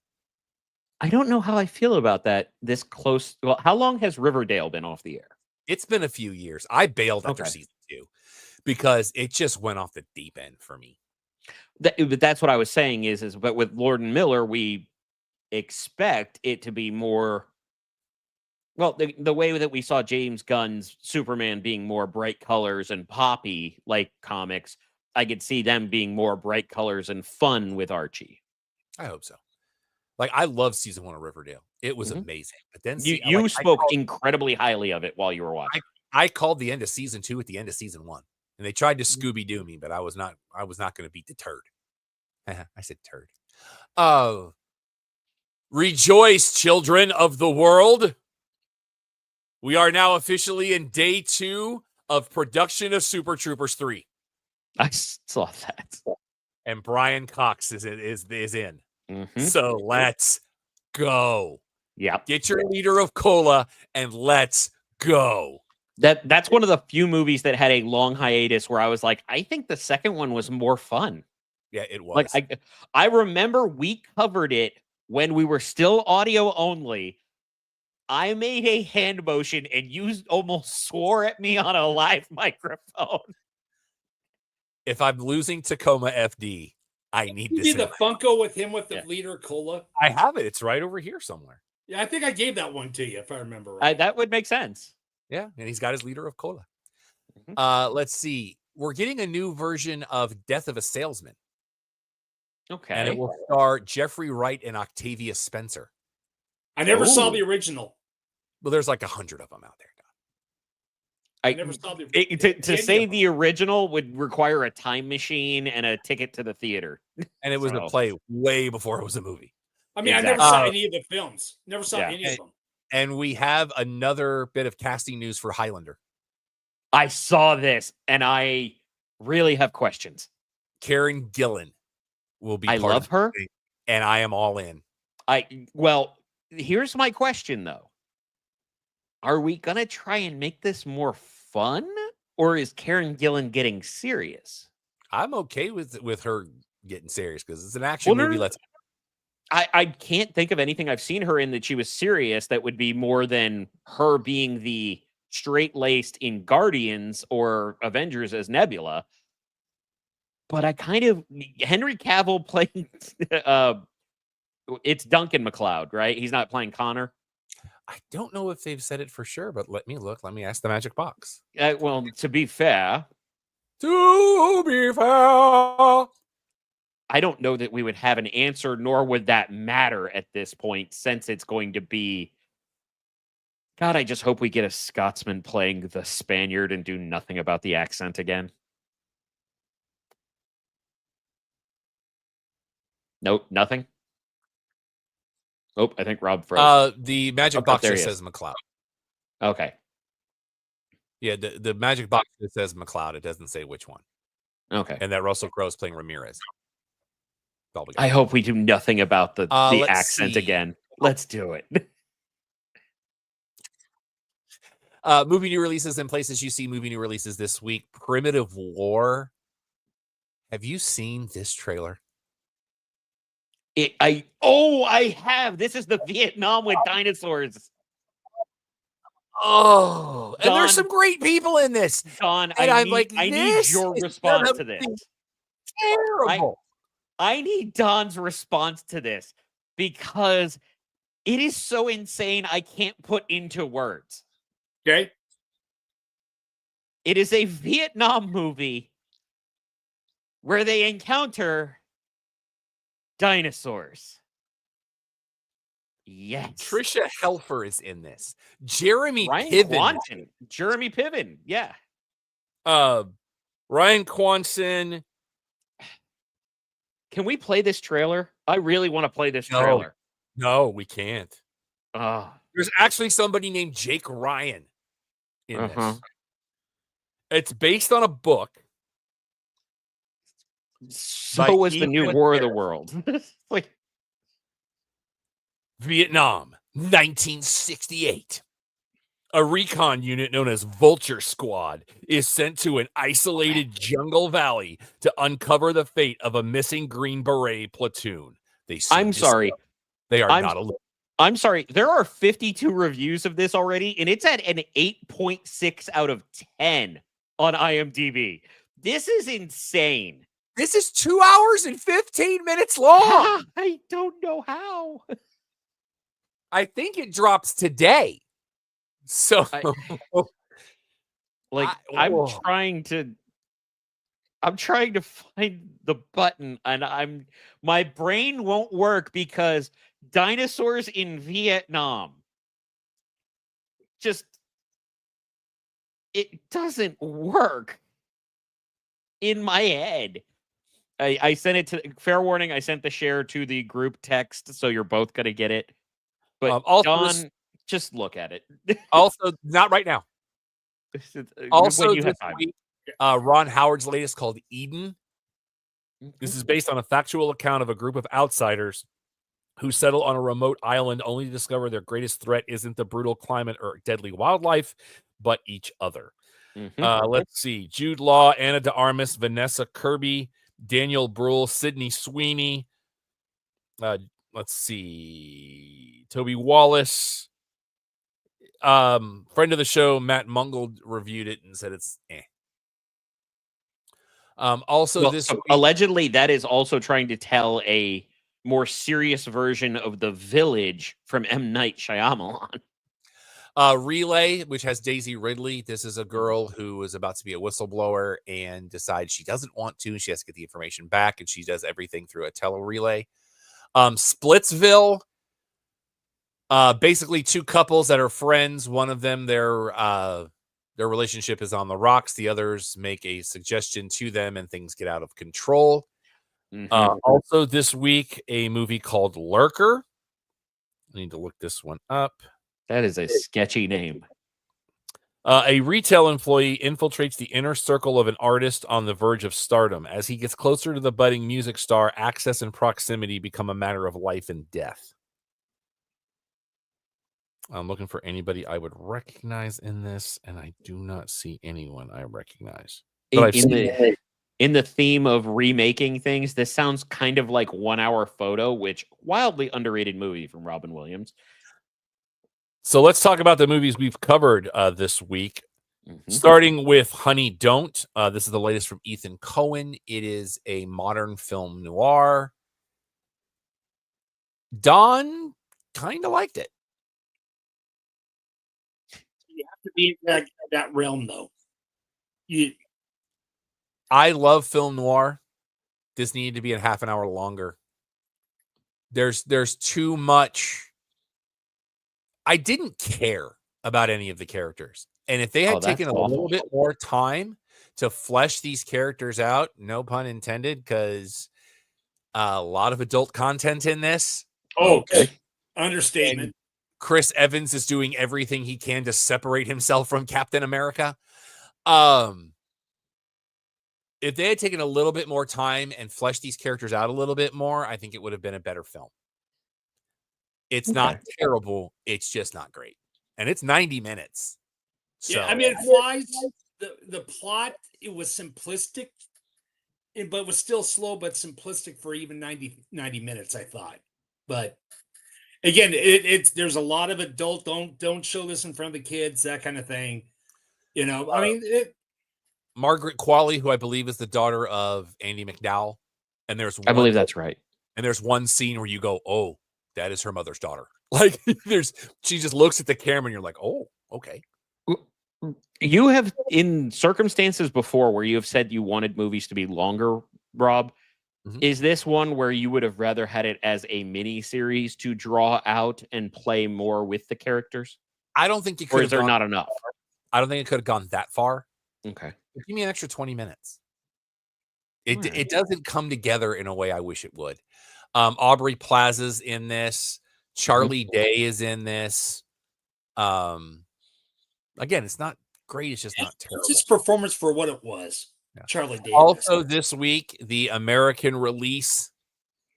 I don't know how I feel about that this close. Well, how long has Riverdale been off the air? It's been a few years. I bailed after season 2 because it just went off the deep end for me. But that's what I was saying is but with Lord and Miller, we expect it to be more. Well, the way that we saw James Gunn's Superman being more bright colors and poppy like comics, I could see them being more bright colors and fun with Archie. I hope so. Like, I love season 1 of Riverdale. It was amazing. But then you spoke incredibly highly of it while you were watching. I called the end of season 2 at the end of season 1, and they tried to Scooby-Doo me, but I was not going to beat the turd. I said turd. Rejoice, children of the world. We are now officially in day 2 of production of Super Troopers 3. I saw that. And Brian Cox is in. Mm-hmm. So let's go. Yeah. Get your liter of cola and let's go. That's one of the few movies that had a long hiatus where I was like, I think the second one was more fun. Yeah, it was. Like I remember we covered it when we were still audio only. I made a hand motion and you almost swore at me on a live microphone. If I'm losing Tacoma FD, I need you this. You did the Funko with him with the liter cola? I have it. It's right over here somewhere. Yeah, I think I gave that one to you, if I remember right. That would make sense. Yeah, and he's got his liter of cola. Mm-hmm. Let's see. We're getting a new version of Death of a Salesman. Okay. And it will star Jeffrey Wright and Octavia Spencer. I never saw the original. Well, there's like 100 of them out there. I never saw the to say the original would require a time machine and a ticket to the theater. And it was a play way before it was a movie. I mean, exactly. I never saw any of the films. Never saw any of them. And we have another bit of casting news for Highlander. I saw this, and I really have questions. Karen Gillan will be part of her, and I am all in. Well, here's my question, though. Are we going to try and make this more fun, or is Karen Gillan getting serious? I'm okay with her getting serious because it's an action movie. I can't think of anything I've seen her in that she was serious that would be more than her being the straight-laced in Guardians or Avengers as Nebula. but I kind of Henry Cavill playing it's Duncan MacLeod, right? He's not playing Connor. I don't know if they've said it for sure, but let me look. Let me ask the magic box. Well, to be fair, I don't know that we would have an answer, nor would that matter at this point, since it's going to be. God, I just hope we get a Scotsman playing the Spaniard and do nothing about the accent again. Nope, nothing. Oh, I think Rob froze. The magic box just says McLeod. Okay. Yeah, the magic box just says McLeod. It doesn't say which one. Okay. And that Russell Crowe's playing Ramirez. I hope we do nothing about the accent again. Let's do it. Movie new releases and places you see movie new releases this week. Primitive War. Have you seen this trailer? I have. This is the Vietnam with dinosaurs. Oh, and there's some great people in this. Don, I need your response to this. Terrible. I need Don's response to this because it is so insane I can't put into words. Okay. It is a Vietnam movie where they encounter dinosaurs. Yes. Trisha Helfer is in this. Jeremy Piven. Jeremy Piven, yeah. Ryan Kwanson. Can we play this trailer? I really want to play this trailer. No, we can't. There's actually somebody named Jake Ryan in this. It's based on a book. So was the new War of the World. Like Vietnam, 1968. A recon unit known as Vulture Squad is sent to an isolated jungle valley to uncover the fate of a missing Green Beret platoon. I'm sorry. They are not alone. I'm sorry. There are 52 reviews of this already, and it's at an 8.6 out of 10 on IMDb. This is insane. This is 2 hours and 15 minutes long. I don't know how. I think it drops today. So, I'm trying to find the button, and my brain won't work because dinosaurs in Vietnam. It doesn't work in my head. I sent it to, fair warning, I sent the share to the group text, so you're both going to get it. But Don, just look at it. Also, not right now. Also, this week, Ron Howard's latest called Eden. This is based on a factual account of a group of outsiders who settle on a remote island only to discover their greatest threat isn't the brutal climate or deadly wildlife, but each other. Let's see. Jude Law, Anna de Armas, Vanessa Kirby, Daniel Bruhl, Sydney Sweeney. Let's see. Toby Wallace. Friend of the show, Matt Mungle, reviewed it and said it's eh. Allegedly, that is also trying to tell a more serious version of The Village from M. Night Shyamalan. Relay, which has Daisy Ridley. This is a girl who is about to be a whistleblower and decides she doesn't want to. She has to get the information back, and she does everything through a tele-relay. Splitsville. Basically two couples that are friends. One of them, their relationship is on the rocks. The others make a suggestion to them, and things get out of control. Also this week, a movie called Lurker. I need to look this one up. That is a sketchy name. A retail employee infiltrates the inner circle of an artist on the verge of stardom. As he gets closer to the budding music star, access and proximity become a matter of life and death. I'm looking for anybody I would recognize in this, and I do not see anyone I recognize. But in the theme of remaking things, this sounds kind of like 1 Hour Photo, which wildly underrated movie from Robin Williams. So let's talk about the movies we've covered this week. Starting with Honey Don't. This is the latest from Ethan Cohen. It is a modern film noir. Don kind of liked it. You have to be in that realm, though. I love film noir. This needed to be a half an hour longer. There's too much. I didn't care about any of the characters. And if they had taken a little bit more time to flesh these characters out, no pun intended, because a lot of adult content in this. Okay. Understatement. And Chris Evans is doing everything he can to separate himself from Captain America. If they had taken a little bit more time and fleshed these characters out a little bit more, I think it would have been a better film. It's not terrible. It's just not great. And it's 90 minutes. So. Yeah, I mean, it flies. The plot, it was simplistic, but was still slow, but simplistic for even 90 minutes, I thought. But again, it's there's a lot of adult, don't show this in front of the kids, that kind of thing. You know, I mean, Margaret Qualley, who I believe is the daughter of Andy McDowell. And I believe that's right. And there's one scene where you go, oh, that is her mother's daughter. Like she just looks at the camera and you're like, oh, okay. You have, in circumstances before where you have said you wanted movies to be longer, Rob, is this one where you would have rather had it as a mini series to draw out and play more with the characters? I don't think you could. Or is there not enough? I don't think it could have gone that far. Okay. Give me an extra 20 minutes. It doesn't come together in a way I wish it would. Aubrey Plaza's in this. Charlie Day is in this. Again, it's not great. It's just not terrible. It's just performance for what it was. Yeah. Charlie Day. Also this week, the American release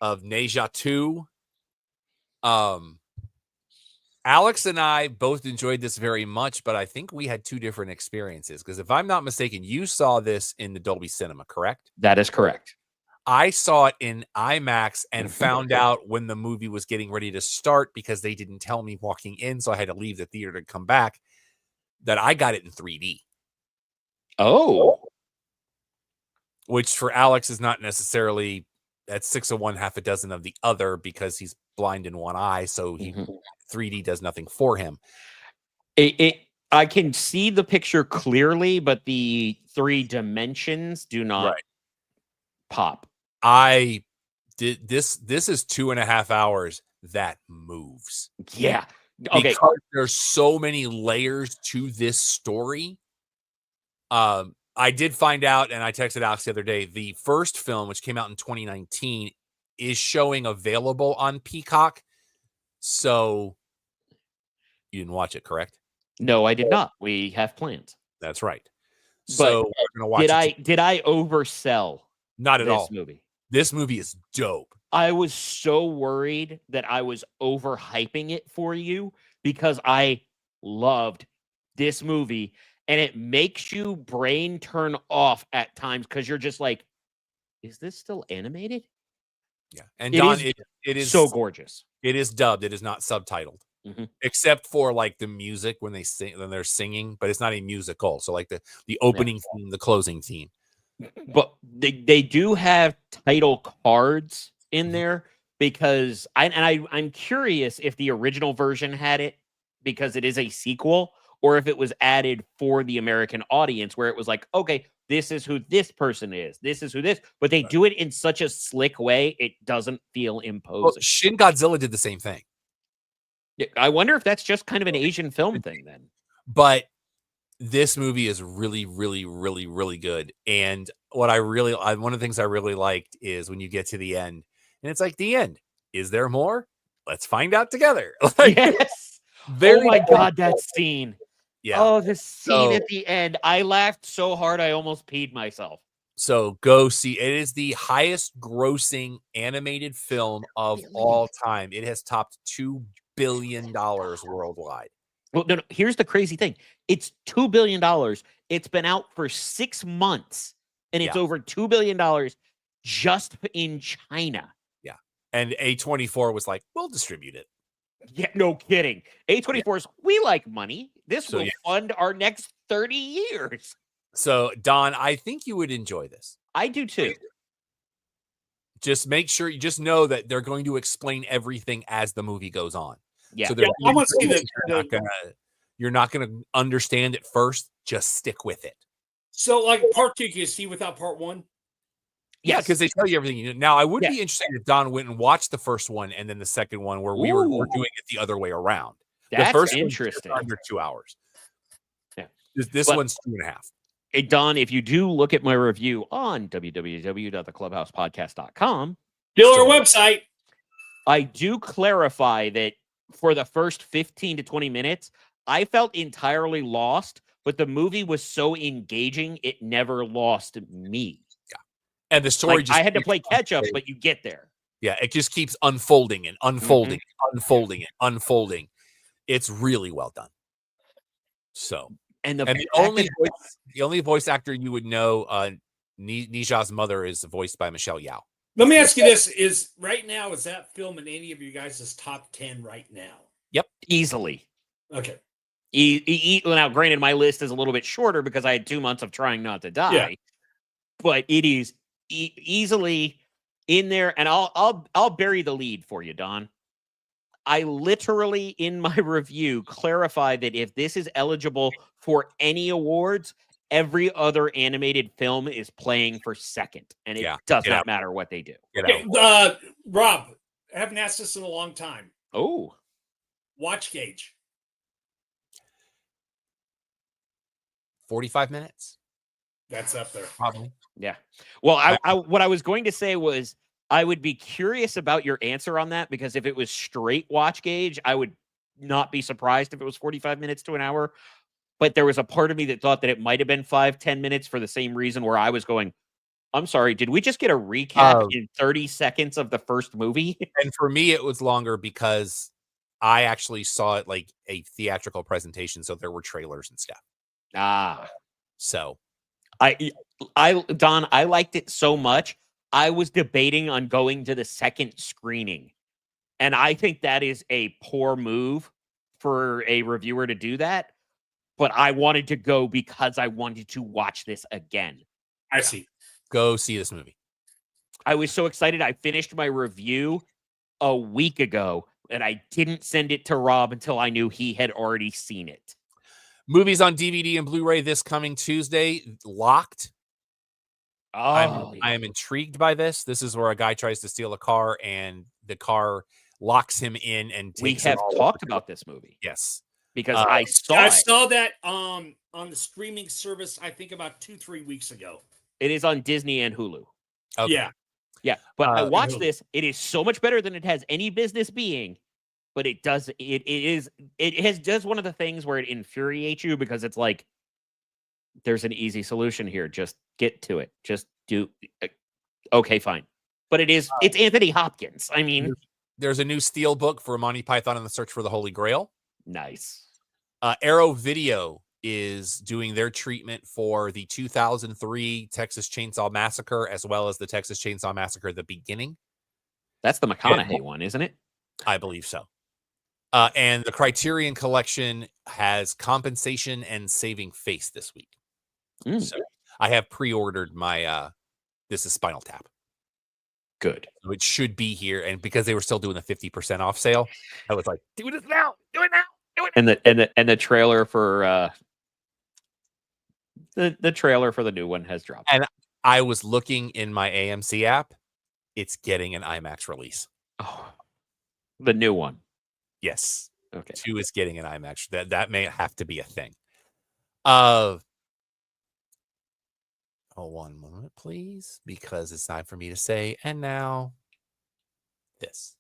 of Neja 2. Alex and I both enjoyed this very much, but I think we had two different experiences. Because if I'm not mistaken, you saw this in the Dolby Cinema, correct? That is correct. I saw it in IMAX and found out when the movie was getting ready to start because they didn't tell me walking in, so I had to leave the theater to come back, that I got it in 3D. Oh. Which for Alex is not necessarily at 6 of one, half a dozen of the other, because he's blind in one eye, so 3D does nothing for him. I can see the picture clearly, but the 3 dimensions do not pop. I did this. This is 2.5 hours that moves. Yeah. Okay. Because there's so many layers to this story. I did find out, and I texted Alex the other day, the first film, which came out in 2019, is showing available on Peacock. So you didn't watch it, correct? No, I did not. We have plans. That's right. So we're gonna watch did I oversell? Not at all. Movie. This movie is dope. I was so worried that I was overhyping it for you because I loved this movie, and it makes you brain turn off at times because you're just like, is this still animated? Yeah. And Don, it is so gorgeous. It is dubbed. It is not subtitled. Except for like the music when they're singing, but it's not a musical. So like the opening theme, the closing theme. But they do have title cards in there because I'm curious if the original version had it because it is a sequel, or if it was added for the American audience where it was like, okay, this is who this person is. This is who this, but they do it in such a slick way. It doesn't feel imposing. Well, Shin Godzilla did the same thing. I wonder if that's just kind of an Asian film thing then. But this movie is really, really, really, really good. And what one of the things I really liked is when you get to the end, and it's like, the end. Is there more? Let's find out together. Yes. Oh my God, that scene. Yeah. Oh, the scene at the end. I laughed so hard I almost peed myself. So go see. It is the highest grossing animated film of all time. It has topped $2 billion worldwide. Well, no, here's the crazy thing. It's $2 billion. It's been out for 6 months, and it's over $2 billion just in China. Yeah. And A24 was like, we'll distribute it. Yeah, no kidding. A24's, we like money. This will fund our next 30 years. So, Don, I think you would enjoy this. I do too. Just make sure you just know that they're going to explain everything as the movie goes on. Yeah. So I want to see you're not gonna understand it first. Just stick with it. So, like part 2, can you see without part 1? Yeah, because they tell you everything you know. Now, I would Yeah. be interested if Don went and watched the first one and then the second one, where we're doing it the other way around. That's the first interesting. One's under 2 hours. Yeah. This one's 2.5. Hey, Don, if you do look at my review on www.theclubhousepodcast.com, Dealer website, I do clarify that for the first 15 to 20 minutes, I felt entirely lost, but the movie was so engaging, it never lost me. Yeah. And the story I had to play catch up, but you get there. Yeah, it just keeps unfolding and unfolding, unfolding and unfolding. It's really well done. So, and the only voice actor you would know, Nija's mother, is voiced by Michelle Yao. Let me ask you this: is that film in any of you guys' top 10 right now? Yep, easily. Okay. Now, granted, my list is a little bit shorter because I had 2 months of Trying Not to Die. Yeah. But it is easily in there, and I'll bury the lead for you, Don. I literally, in my review, clarify that if this is eligible for any awards, every other animated film is playing for second, and it does not matter what they do. Rob, I haven't asked this in a long time. Oh, watch gauge. 45 minutes. That's up there, probably. Yeah. Well, what I was going to say was I would be curious about your answer on that, because if it was straight watch gauge, I would not be surprised if it was 45 minutes to an hour. But there was a part of me that thought that it might have been 5-10 minutes for the same reason, where I was going, I'm sorry, did we just get a recap in 30 seconds of the first movie? And for me, it was longer because I actually saw it like a theatrical presentation, so there were trailers and stuff. So Don, I liked it so much, I was debating on going to the second screening. And I think that is a poor move for a reviewer to do that. But I wanted to go because I wanted to watch this again. I see. Go see this movie. I was so excited. I finished my review a week ago, and I didn't send it to Rob until I knew he had already seen it. Movies on DVD and Blu-ray this coming Tuesday. Locked. I am intrigued by this. This is where a guy tries to steal a car, and the car locks him in. And we have talked about this movie. Yes, because I saw that on the streaming service. I think about 2-3 weeks ago. It is on Disney and Hulu. Okay. Yeah. But I watched this. It is so much better than it has any business being. But it does. It does one of the things where it infuriates you, because it's like, there's an easy solution here. Just get to it. Just do. Okay, fine. But it's Anthony Hopkins. I mean, there's a new Steel book for Monty Python and the Search for the Holy Grail. Nice. Arrow Video is doing their treatment for the 2003 Texas Chainsaw Massacre, as well as the Texas Chainsaw Massacre: The Beginning. That's the McConaughey one, isn't it? I believe so. And the Criterion Collection has Compensation and Saving Face this week. So I have pre-ordered my This is Spinal Tap. Good. So it should be here, and because they were still doing the 50% off sale, I was like, do this now, do it now, do it. And the trailer for the trailer for the new one has dropped. And I was looking in my AMC app; it's getting an IMAX release. Oh, the new one. Yes. Okay. 2 is getting an IMAX. That may have to be a thing. 1 moment, please, because it's time for me to say, and now this.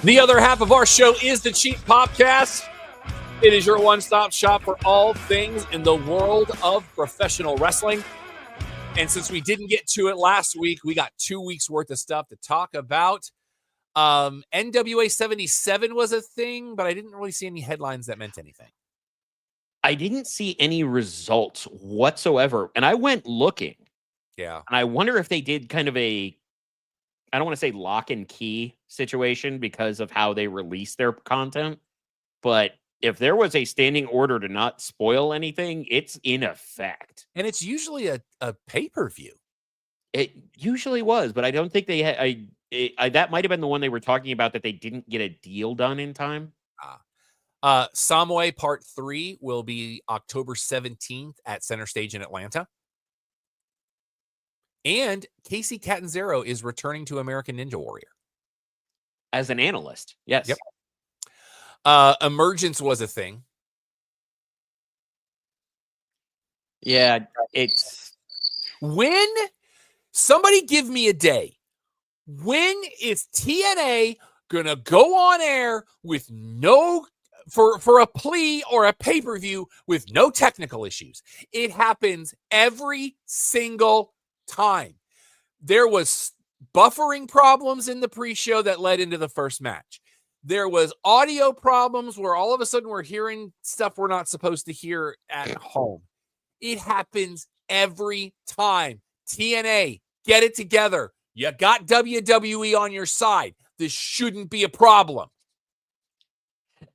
The other half of our show is the Cheap Popcast. It is your one-stop shop for all things in the world of professional wrestling. And since we didn't get to it last week, we got 2 weeks worth of stuff to talk about. NWA 77 was a thing, but I didn't really see any headlines that meant anything. I didn't see any results whatsoever. And I went looking, Yeah. And I wonder if they did kind of I don't want to say lock and key situation because of how they release their content, but if there was a standing order to not spoil anything, it's in effect. And it's usually a pay-per-view. It usually was, but I don't think they had. That might have been the one they were talking about that they didn't get a deal done in time. Samway Part 3 will be October 17th at Center Stage in Atlanta. And Casey Catanzaro is returning to American Ninja Warrior. As an analyst, yes. Yep. Emergence was a thing. Yeah, it's... When... Somebody give me a day. When is TNA going to go on air with no... For a plea or a pay-per-view with no technical issues? It happens every single time. There was buffering problems in the pre-show that led into the first match. There was audio problems where all of a sudden we're hearing stuff we're not supposed to hear at home. It happens every time. TNA, get it together. You got WWE on your side. This shouldn't be a problem.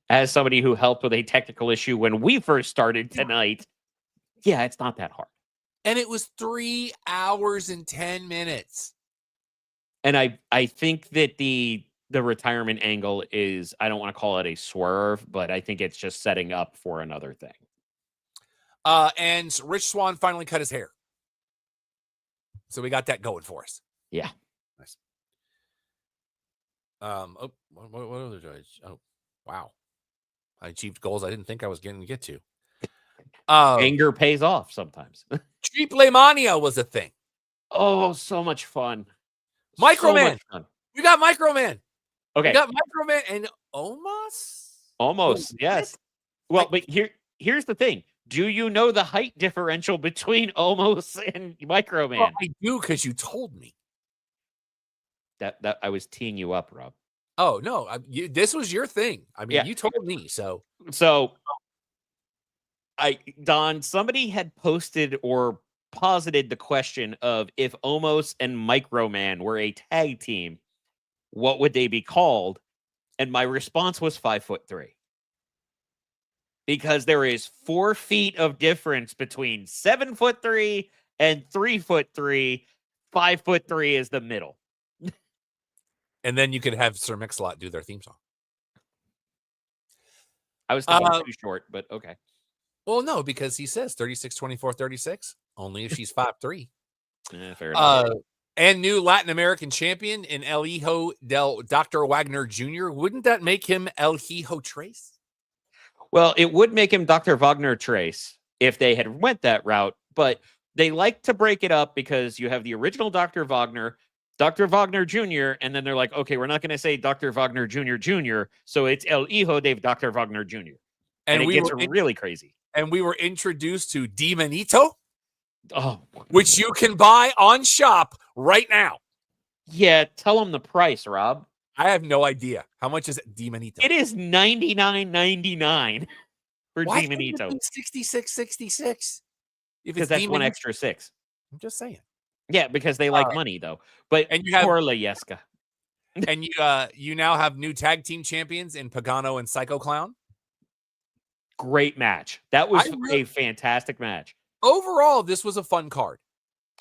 As somebody who helped with a technical issue when we first started tonight, yeah, it's not that hard. And it was 3 hours and 10 minutes. And I think that the retirement angle is, I don't want to call it a swerve, but I think it's just setting up for another thing. And Rich Swann finally cut his hair. So we got that going for us. Yeah. Nice. What other did oh, wow. I achieved goals I didn't think I was going to get to. Anger pays off sometimes. Triple Mania was a thing. Oh, so much fun. Microman. So you got Microman. Okay. You got Microman and Almost, yes. Well, but here's the thing. Do you know the height differential between Omos and Microman? Well, I do, because you told me. That I was teeing you up, Rob. Oh, no. This was your thing. I mean, Yeah. You told me, so. Don, somebody had posted or posited the question of if Omos and Microman were a tag team, what would they be called? And my response was 5'3". Because there is 4 feet of difference between 7'3" and 3'3". 5'3" is the middle. And then you could have Sir Mix-a-Lot do their theme song. I was thinking too short, but okay. Well, no, because he says 36, 24, 36. Only if she's 5'3". Fair enough. And new Latin American champion in El Hijo del Dr. Wagner Jr. Wouldn't that make him El Hijo Trace? Well, it would make him Dr. Wagner Trace if they had went that route, but they like to break it up because you have the original Dr. Wagner Jr., and then they're like, okay, we're not going to say Dr. Wagner Jr., so it's El Hijo de Dr. Wagner Jr. And it gets really crazy. And we were introduced to Dimanito, which you can buy on shop right now. Yeah, tell them the price, Rob. I have no idea. How much is Dimanito? It is $99.99 for Dimanito. $66.66. Because that's one extra 6. I'm just saying. Yeah, because they like money, though. But and you have Orla Yeska. And you now have new tag team champions in Pagano and Psycho Clown. Great match. That was a fantastic match. Overall, this was a fun card.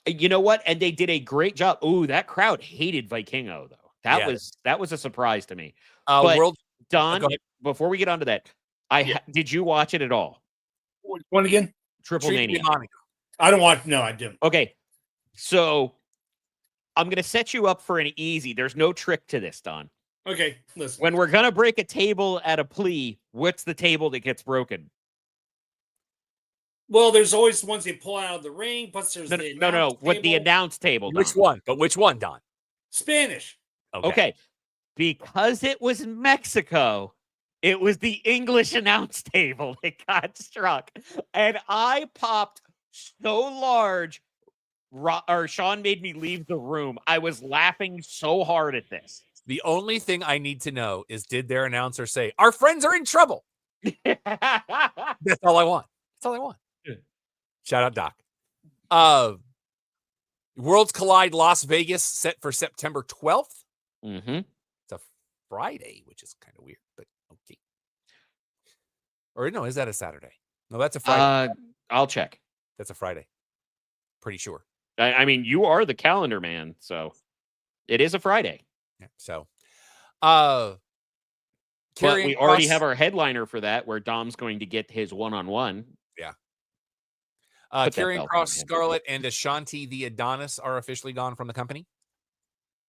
You know what? And they did a great job. Ooh, that crowd hated Vikingo, though. That was a surprise to me. But Don, before we get onto that, did you watch it at all? One again? Triple Mania. I don't watch. No, I didn't. Okay, so I'm going to set you up for an easy. There's no trick to this, Don. Okay, listen. When we're going to break a table at a plea, what's the table that gets broken? Well, there's always the ones they pull out of the ring, plus there's no. What the announce table? Don. Which one? But which one, Don? Spanish. Okay. Because it was Mexico, it was the English announce table that got struck. And I popped so large, Sean made me leave the room. I was laughing so hard at this. The only thing I need to know is, did their announcer say, our friends are in trouble? That's all I want. That's all I want. Shout out, Doc. Worlds Collide Las Vegas set for September 12th. Mm-hmm. It's a Friday, which is kind of weird, but okay. Or no, is that a Saturday? No, that's a Friday. I'll check. That's a Friday. Pretty sure. I mean, you are the calendar man, so it is a Friday. Yeah, so, but Karrion we already Kross- have our headliner for that, where Dom's going to get his one-on-one. Yeah. Put that Karrion belt Kross, on him. Scarlett, and Ashanti the Adonis are officially gone from the company.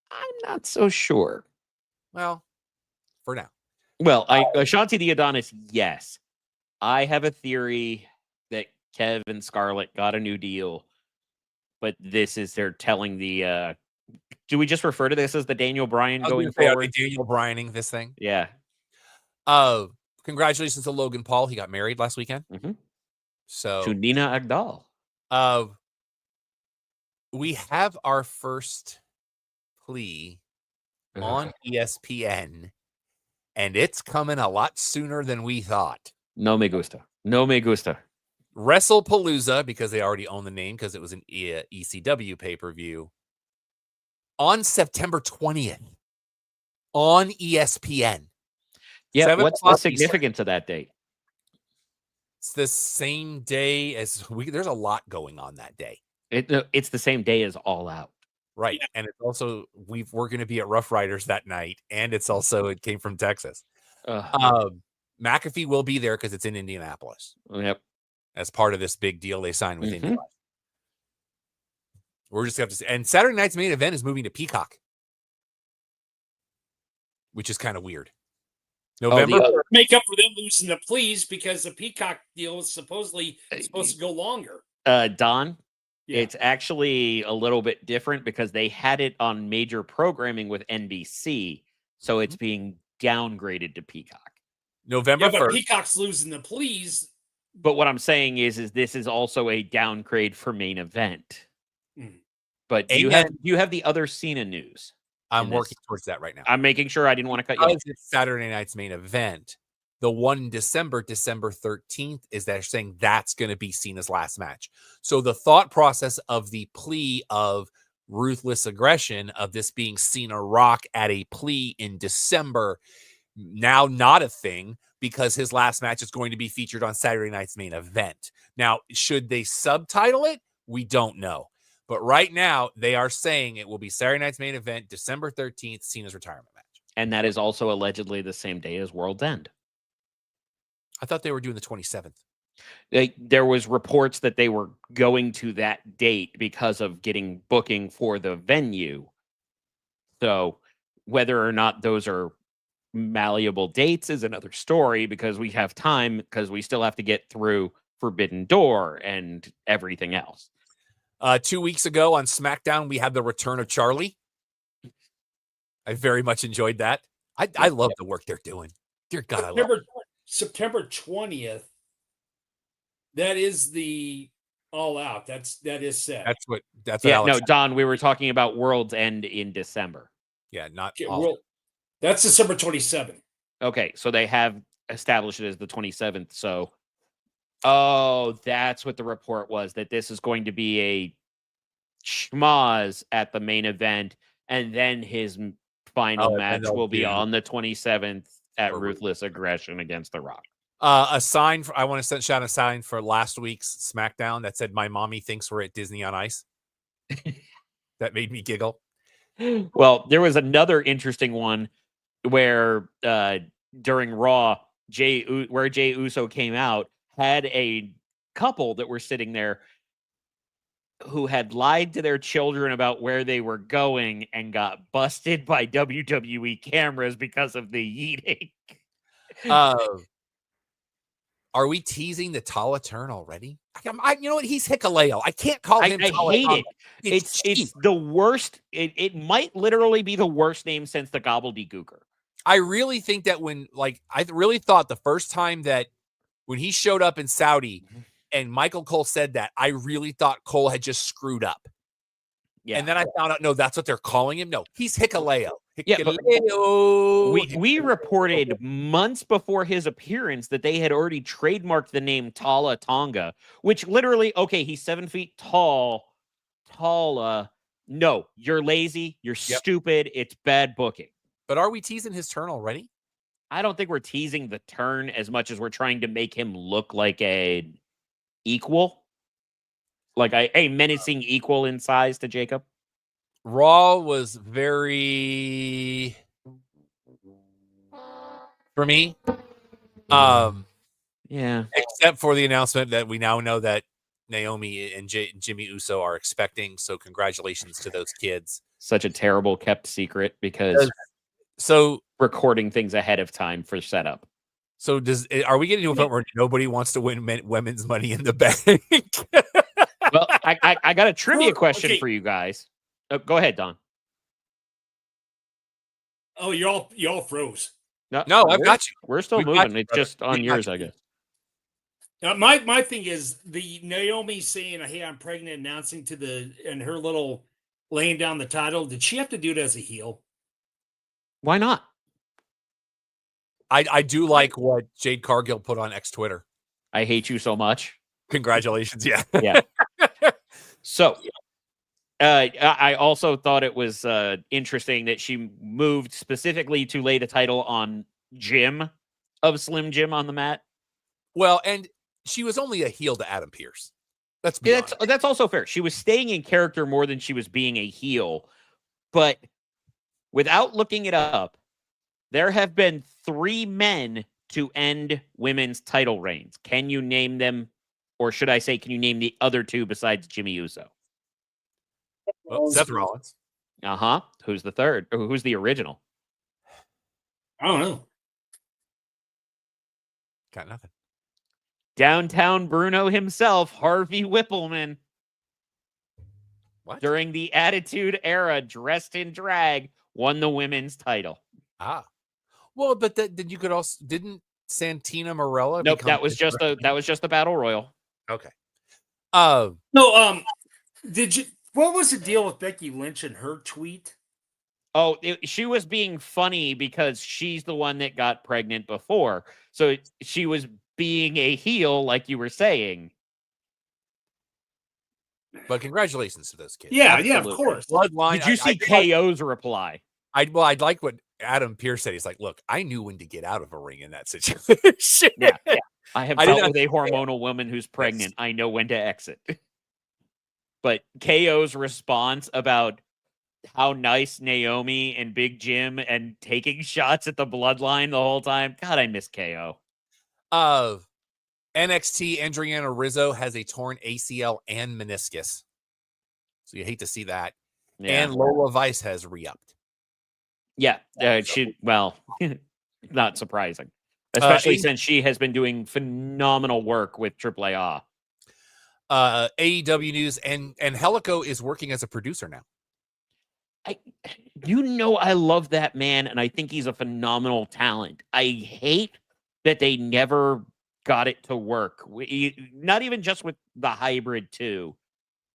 I'm not so sure. Well, for now. Well, Ashanti the Adonis, yes. I have a theory that Kev and Scarlett got a new deal, but they're telling the do we just refer to this as the Daniel Bryan going forward? Daniel Bryaning this thing. Yeah. Congratulations to Logan Paul. He got married last weekend. Mm-hmm. So to Nina Agdal. We have our first plea on ESPN, and it's coming a lot sooner than we thought. No me gusta. No me gusta. WrestlePalooza, because they already own the name because it was an ECW pay-per-view, on September 20th on ESPN. Yeah, what's the significance of that date? It's the same day as there's a lot going on that day. It's the same day as All Out. Right. Yeah. And it's also, we're going to be at Rough Riders that night. And it's also, it came from Texas. McAfee will be there because it's in Indianapolis. Yep. As part of this big deal they signed with Indy. We're just going to have to see. And Saturday night's main event is moving to Peacock, which is kind of weird. November. Make up for them losing the pleas because the Peacock deal is supposedly supposed to go longer. Don, it's actually a little bit different because they had it on major programming with NBC, so it's being downgraded to Peacock. November 1st. Peacock's losing the pleas. But what I'm saying is this is also a downgrade for main event. But do you have the other Cena news? I'm working towards that right now. I'm making sure I didn't want to cut you off. It's Saturday night's main event. The one in December 13th, is they're saying that's going to be Cena's last match. So the thought process of the plea of ruthless aggression of this being Cena Rock at a plea in December, now not a thing because his last match is going to be featured on Saturday night's main event. Now, should they subtitle it? We don't know. But right now, they are saying it will be Saturday night's main event, December 13th, Cena's retirement match. And that is also allegedly the same day as World's End. I thought they were doing the 27th. There was reports that they were going to that date because of getting booking for the venue. So whether or not those are malleable dates is another story because we have time because we still have to get through Forbidden Door and everything else. 2 weeks ago on SmackDown, we had the return of Charlie. I very much enjoyed that. I love the work they're doing. Dear God, I love it. September 20th. That is the All Out. That is set. That's what no, Don, we were talking about World's End in December. Yeah, that's December 27th. Okay, so they have established it as the 27th. So, that's what the report was, that this is going to be a schmoz at the main event, and then his final match will be on the 27th at Ruthless Aggression against The Rock. A sign I want to shout a sign for last week's SmackDown that said, "My mommy thinks we're at Disney on Ice." That made me giggle. Well, there was another interesting one where during Raw, Jey Uso came out, had a couple that were sitting there who had lied to their children about where they were going and got busted by WWE cameras because of the yeeting. Are we teasing the Tala turn already? You know what? He's Hikaleo. I can't call him. I hate it. It's the worst. It might literally be the worst name since the gobbledygooker. I really think that I really thought the first time that when he showed up in Saudi and Michael Cole said that, I really thought Cole had just screwed up. Yeah. And then I found out, no, that's what they're calling him. No, he's Hikaleo. Yeah, we reported months before his appearance that they had already trademarked the name Tala Tonga, which literally, okay, he's 7 feet tall, Tala, no, you're lazy, you're stupid, it's bad booking. But are we teasing his turn already? I don't think we're teasing the turn as much as we're trying to make him look like a equal, like a menacing equal in size to Jacob. Raw was very, for me, yeah, except for the announcement that we now know that Naomi and Jimmy Uso are expecting. So congratulations to those kids. Such a terrible kept secret because recording things ahead of time for setup. So are we getting to a point where nobody wants to win women's Money in the Bank? Well, I got a trivia question for you guys. Oh, go ahead, Don. Oh, you all froze. No, I've got you. We're still moving. It's just on yours, I guess. Now, my thing is the Naomi saying, "Hey, I'm pregnant," announcing and her little laying down the title. Did she have to do it as a heel? Why not? I do like what Jade Cargill put on X Twitter. I hate you so much. Congratulations. Yeah. Yeah. So I also thought it was interesting that she moved specifically to lay the title on Jim of Slim Jim on the mat. Well, and she was only a heel to Adam Pearce. That's also fair. She was staying in character more than she was being a heel. But without looking it up, there have been 3 men to end women's title reigns. Can you name them? Or should I say, can you name the other 2 besides Jimmy Uso? Well, Seth Rollins. Uh-huh. Who's the third? Or who's the original? I don't know. Got nothing. Downtown Bruno himself, Harvey Whippleman. What? During the Attitude Era, dressed in drag, won the women's title. Ah. Well, but didn't Santina Morella? Nope, that was just the Battle Royal. Okay. No, what was the deal with Becky Lynch and her tweet? Oh, she was being funny because she's the one that got pregnant before. So she was being a heel, like you were saying. But congratulations to those kids. Yeah, absolutely. Of course. Bloodline. Did you see KO's reply? I'd like what Adam Pearce said. He's like, look, I knew when to get out of a ring in that situation. Yeah. I have dealt with a hormonal woman who's pregnant. Yes. I know when to exit. But KO's response about how nice Naomi and Big Jim and taking shots at the bloodline the whole time. God, I miss KO. NXT, Adriana Rizzo has a torn ACL and meniscus. So you hate to see that. Yeah. And Lola Vice has re-upped. Yeah, not surprising. Especially since she has been doing phenomenal work with AAA. AEW news, and Helico is working as a producer now. I love that man, and I think he's a phenomenal talent. I hate that they never got it to work. Not even just with the hybrid too,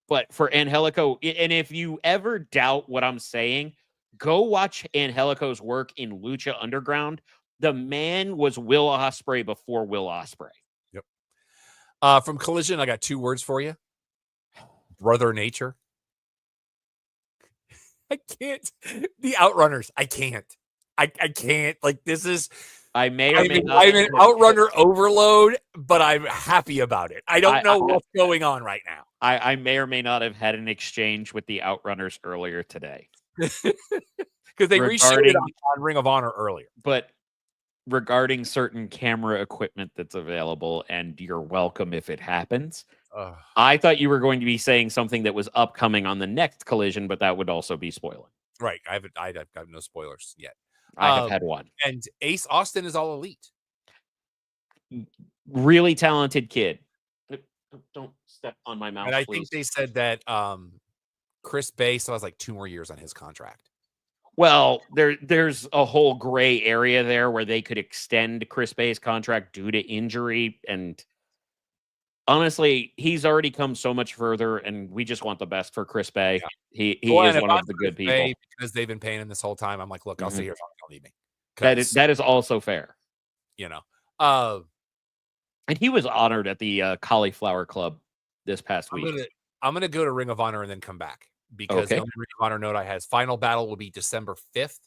but for Angelico. And if you ever doubt what I'm saying, go watch Angelico's work in Lucha Underground. The man was Will Ospreay before Will Ospreay. Yep. From Collision, I got 2 words for you. Brother Nature. I can't. The Outrunners. I can't. I can't. Like, this is. I'm an Outrunner overload, but I'm happy about it. I don't know what's going on right now. I may or may not have had an exchange with the Outrunners earlier today. Because they reshowed it on Ring of Honor earlier. But regarding certain camera equipment that's available, and you're welcome if it happens. I thought you were going to be saying something that was upcoming on the next Collision, but that would also be spoiling. Right. I've got no spoilers yet. I have had one. And Ace Austin is all elite. Really talented kid. Don't step on my mouth, and I please. think they said that Chris Bay still has like 2 more years on his contract. Well, there's a whole gray area there where they could extend Chris Bay's contract due to injury. And honestly, he's already come so much further, and we just want the best for Chris Bay. Yeah. He is one of the good people. Because they've been paying him this whole time. I'm like, look, I'll stay here if you don't need me. That is also fair. You know. And he was honored at the Cauliflower Club this past week. I'm gonna go to Ring of Honor and then come back. because the only Ring of Honor note I has final battle will be December 5th.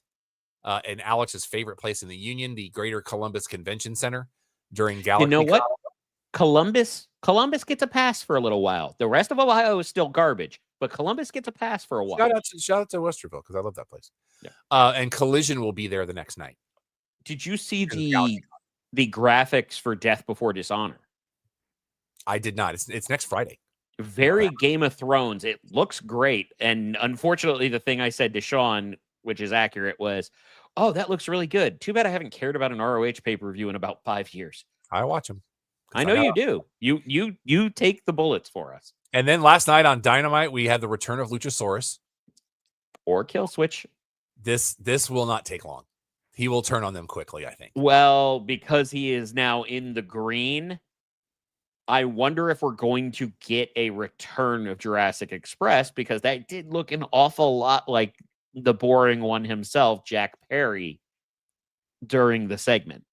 In Alex's favorite place in the Union, the Greater Columbus Convention Center during Galaxy. You know what? Columbus gets a pass for a little while. The rest of Ohio is still garbage, but Columbus gets a pass for a while. Shout out to Westerville because I love that place. Yeah. And Collision will be there the next night. Did you see the graphics for Death Before Dishonor? I did not. It's next Friday. Very Game of Thrones. It looks great. And unfortunately, the thing I said to Sean, which is accurate, was, oh, that looks really good. Too bad I haven't cared about an ROH pay-per-view in about 5 years. I watch them. I know you do. You take the bullets for us. And then last night on Dynamite, we had the return of Luchasaurus. Or Kill Switch. This will not take long. He will turn on them quickly, I think. Well, because he is now in the green, I wonder if we're going to get a return of Jurassic Express, because that did look an awful lot like the boring one himself, Jack Perry, during the segment.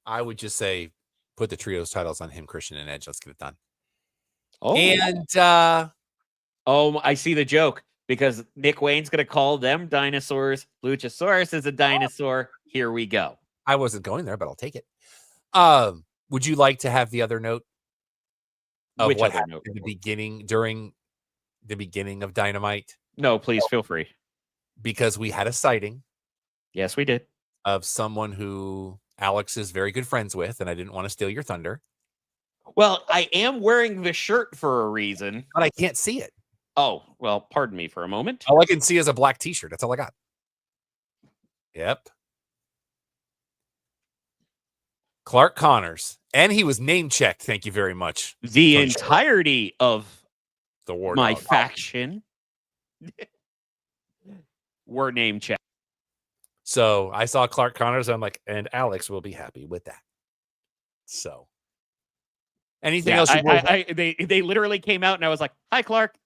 I would just say put the trios titles on him, Christian, and Edge. Let's get it done. Oh, and I see the joke, because Nick Wayne's going to call them dinosaurs. Luchasaurus is a dinosaur. Here we go. I wasn't going there, but I'll take it. Would you like to have the other note? Which other note? In the beginning, during the beginning of Dynamite? No, please feel free. Because we had a sighting. Yes, we did. Of someone who Alex is very good friends with, and I didn't want to steal your thunder. Well, I am wearing the shirt for a reason. But I can't see it. Oh, well, pardon me for a moment. All I can see is a black t-shirt. That's all I got. Yep. Clark Connors. And he was name-checked. Thank you very much. The entirety of the War my Dog faction were name-checked. So I saw Clark Connors. I'm like, and Alex will be happy with that. So anything else? They literally came out and I was like, hi, Clark.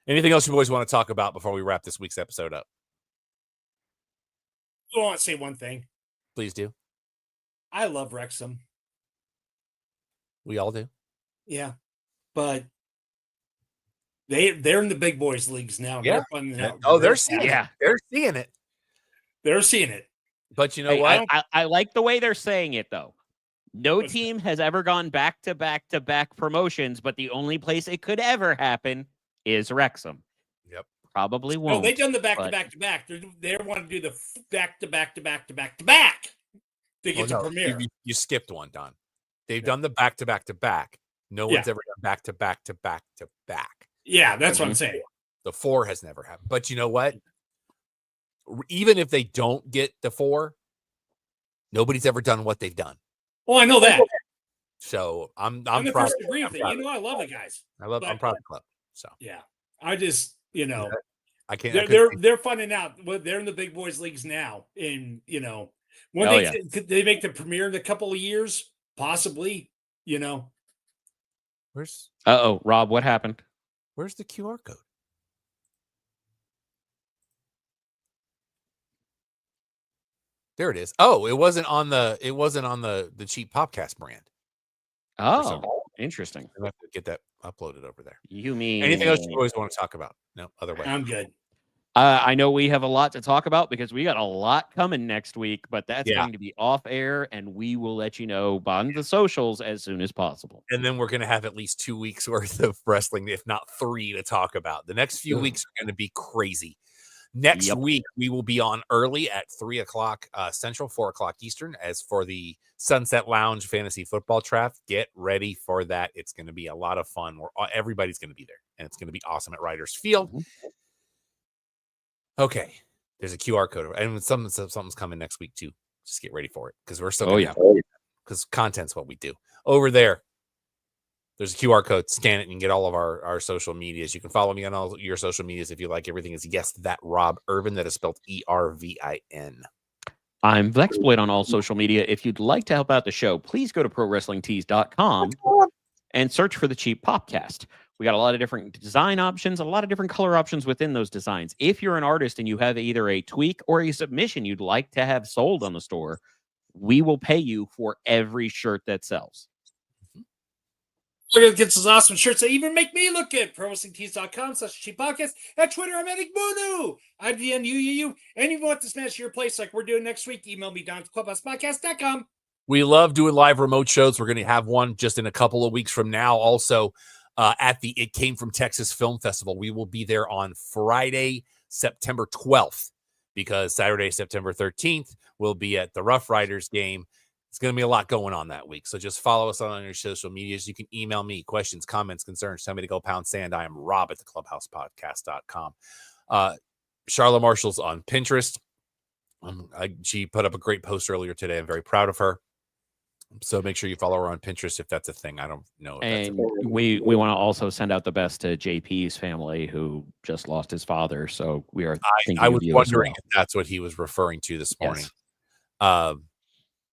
Anything else you boys want to talk about before we wrap this week's episode up? I want to say one thing. Please do. I love Wrexham. We all do. Yeah. But they're in the big boys leagues now. Yeah. They're fun now. Oh, they're seeing it. They're seeing it. They're seeing it. But you know what? I like the way they're saying it, though. No team has ever gone back to back to back promotions, but the only place it could ever happen is Wrexham. Yep. Probably won't. No, they've done the back to back to back. They want to do the back to back to back to back to back to get to premiere. You skipped one, Don. They've done the back to back to back. No one's ever done back to back to back to back. Yeah, that's what I'm saying. The 4 has never happened. But you know what? Even if they don't get the 4, nobody's ever done what they've done. Oh, I know that. So I'm the proud. first to agree with it. You know, I love the guys. I'm proud of the club. So yeah, I just I can't. They're finding out. They're in the big boys leagues now, and when they make the premiere in a couple of years, possibly. Where's? Rob, what happened? Where's the QR code? There it is. Oh, it wasn't on the cheap Popcast brand. Oh, interesting. I have to get that uploaded over there. You mean anything else you always want to talk about? No, other way. I'm good. I know we have a lot to talk about because we got a lot coming next week, but that's going to be off air, and we will let you know on the socials as soon as possible. And then we're going to have at least 2 weeks worth of wrestling, if not 3, to talk about. The next few weeks are going to be crazy. Next week, we will be on early at 3 o'clock Central, 4 o'clock Eastern, as for the Sunset Lounge Fantasy Football Draft. Get ready for that. It's going to be a lot of fun. Everybody's going to be there, and it's going to be awesome at Riders Field. Mm-hmm. Okay, there's a QR code, and something's coming next week too. Just get ready for it because we're still because content's what we do over there. There's a QR code. Scan it and you can get all of our social medias. You can follow me on all your social medias if you like. Everything is that Rob Irvin. That is spelled ERVIN. I'm Vexploit on all social media. If you'd like to help out the show, please go to ProWrestlingTees.com and search for the Cheap Popcast. We got a lot of different design options, a lot of different color options within those designs. If you're an artist and you have either a tweak or a submission you'd like to have sold on the store, we will pay you for every shirt that sells. Gets those awesome shirts that even make me look good. ProWrestlingTees.com/cheap podcast. At Twitter, I'm Eddie Boonu. I'm DNUUU. And if you want to smash your place like we're doing next week, email me down to clubhousepodcast.com. We love doing live remote shows. We're going to have one just in a couple of weeks from now. Also, at the It Came From Texas Film Festival. We will be there on Friday, September 12th, because Saturday, September 13th, we'll be at the Rough Riders game. It's going to be a lot going on that week. So just follow us on your social medias. You can email me questions, comments, concerns. Tell me to go pound sand. I am Rob at theclubhousepodcast.com. Charlotte Marshall's on Pinterest. She put up a great post earlier today. I'm very proud of her. So make sure you follow her on Pinterest if that's a thing. I don't know. And we want to also send out the best to JP's family, who just lost his father. So we are thinking I was of you wondering as well. if that's what he was referring to this morning. Yes.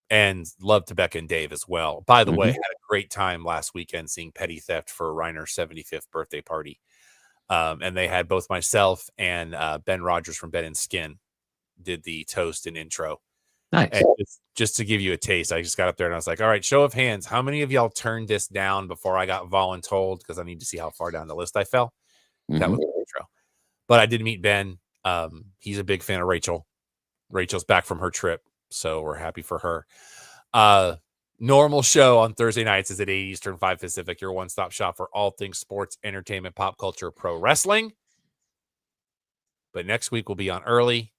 And love to Becca and Dave as well. By the way, had a great time last weekend seeing Petty Theft for Reiner's 75th birthday party. And they had both myself and Ben Rogers from Ben and Skin did the toast and intro. Nice. And just to give you a taste, I just got up there and I was like, all right, show of hands. How many of y'all turned this down before I got voluntold? Because I need to see how far down the list I fell. That was the intro. But I did meet Ben. He's a big fan of Rachel. Rachel's back from her trip, so we're happy for her. Normal show on Thursday nights is at 8 Eastern, 5 Pacific, your one-stop shop for all things sports, entertainment, pop culture, pro wrestling. But next week we'll be on early,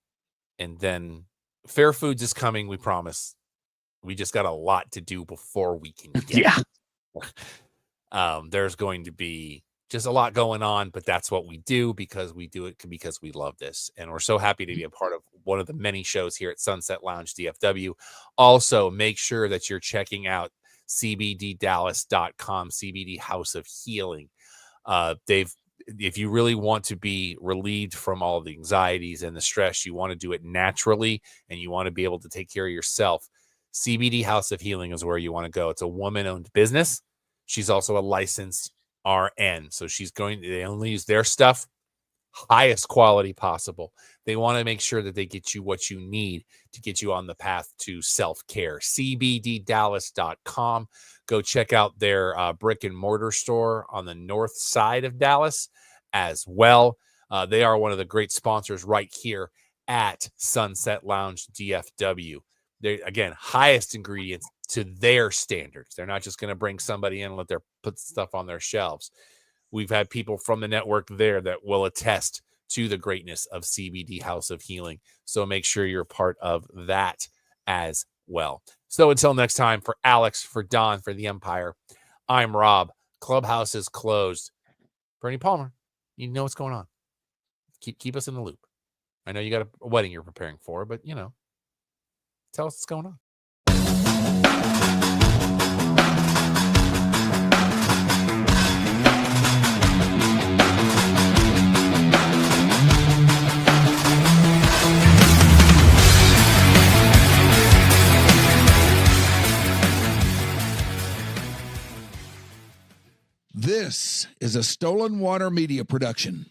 and then Fair Foods is coming, we promise. We just got a lot to do before we can get it. There's going to be just a lot going on, but that's what we do because we do it because we love this. And we're so happy to be a part of one of the many shows here at Sunset Lounge DFW. Also, make sure that you're checking out CBDDallas.com, CBD House of Healing. If you really want to be relieved from all the anxieties and the stress, you want to do it naturally and you want to be able to take care of yourself, CBD House of Healing is where you want to go. It's a woman-owned business. She's also a licensed RN. So they only use their stuff, highest quality possible. They want to make sure that they get you what you need to get you on the path to self-care. CBDDallas.com. Go check out their brick and mortar store on the north side of Dallas as well. They are one of the great sponsors right here at Sunset Lounge DFW. They, again, highest ingredients to their standards. They're not just going to bring somebody in and put stuff on their shelves. We've had people from the network there that will attest to the greatness of CBD House of Healing. So make sure you're part of that as well. So until next time, for Alex, for Don, for the Empire, I'm Rob. Clubhouse is closed. Bernie Palmer, you know what's going on. Keep us in the loop. I know you got a wedding you're preparing for, but, tell us what's going on. This is a Stolen Water Media production.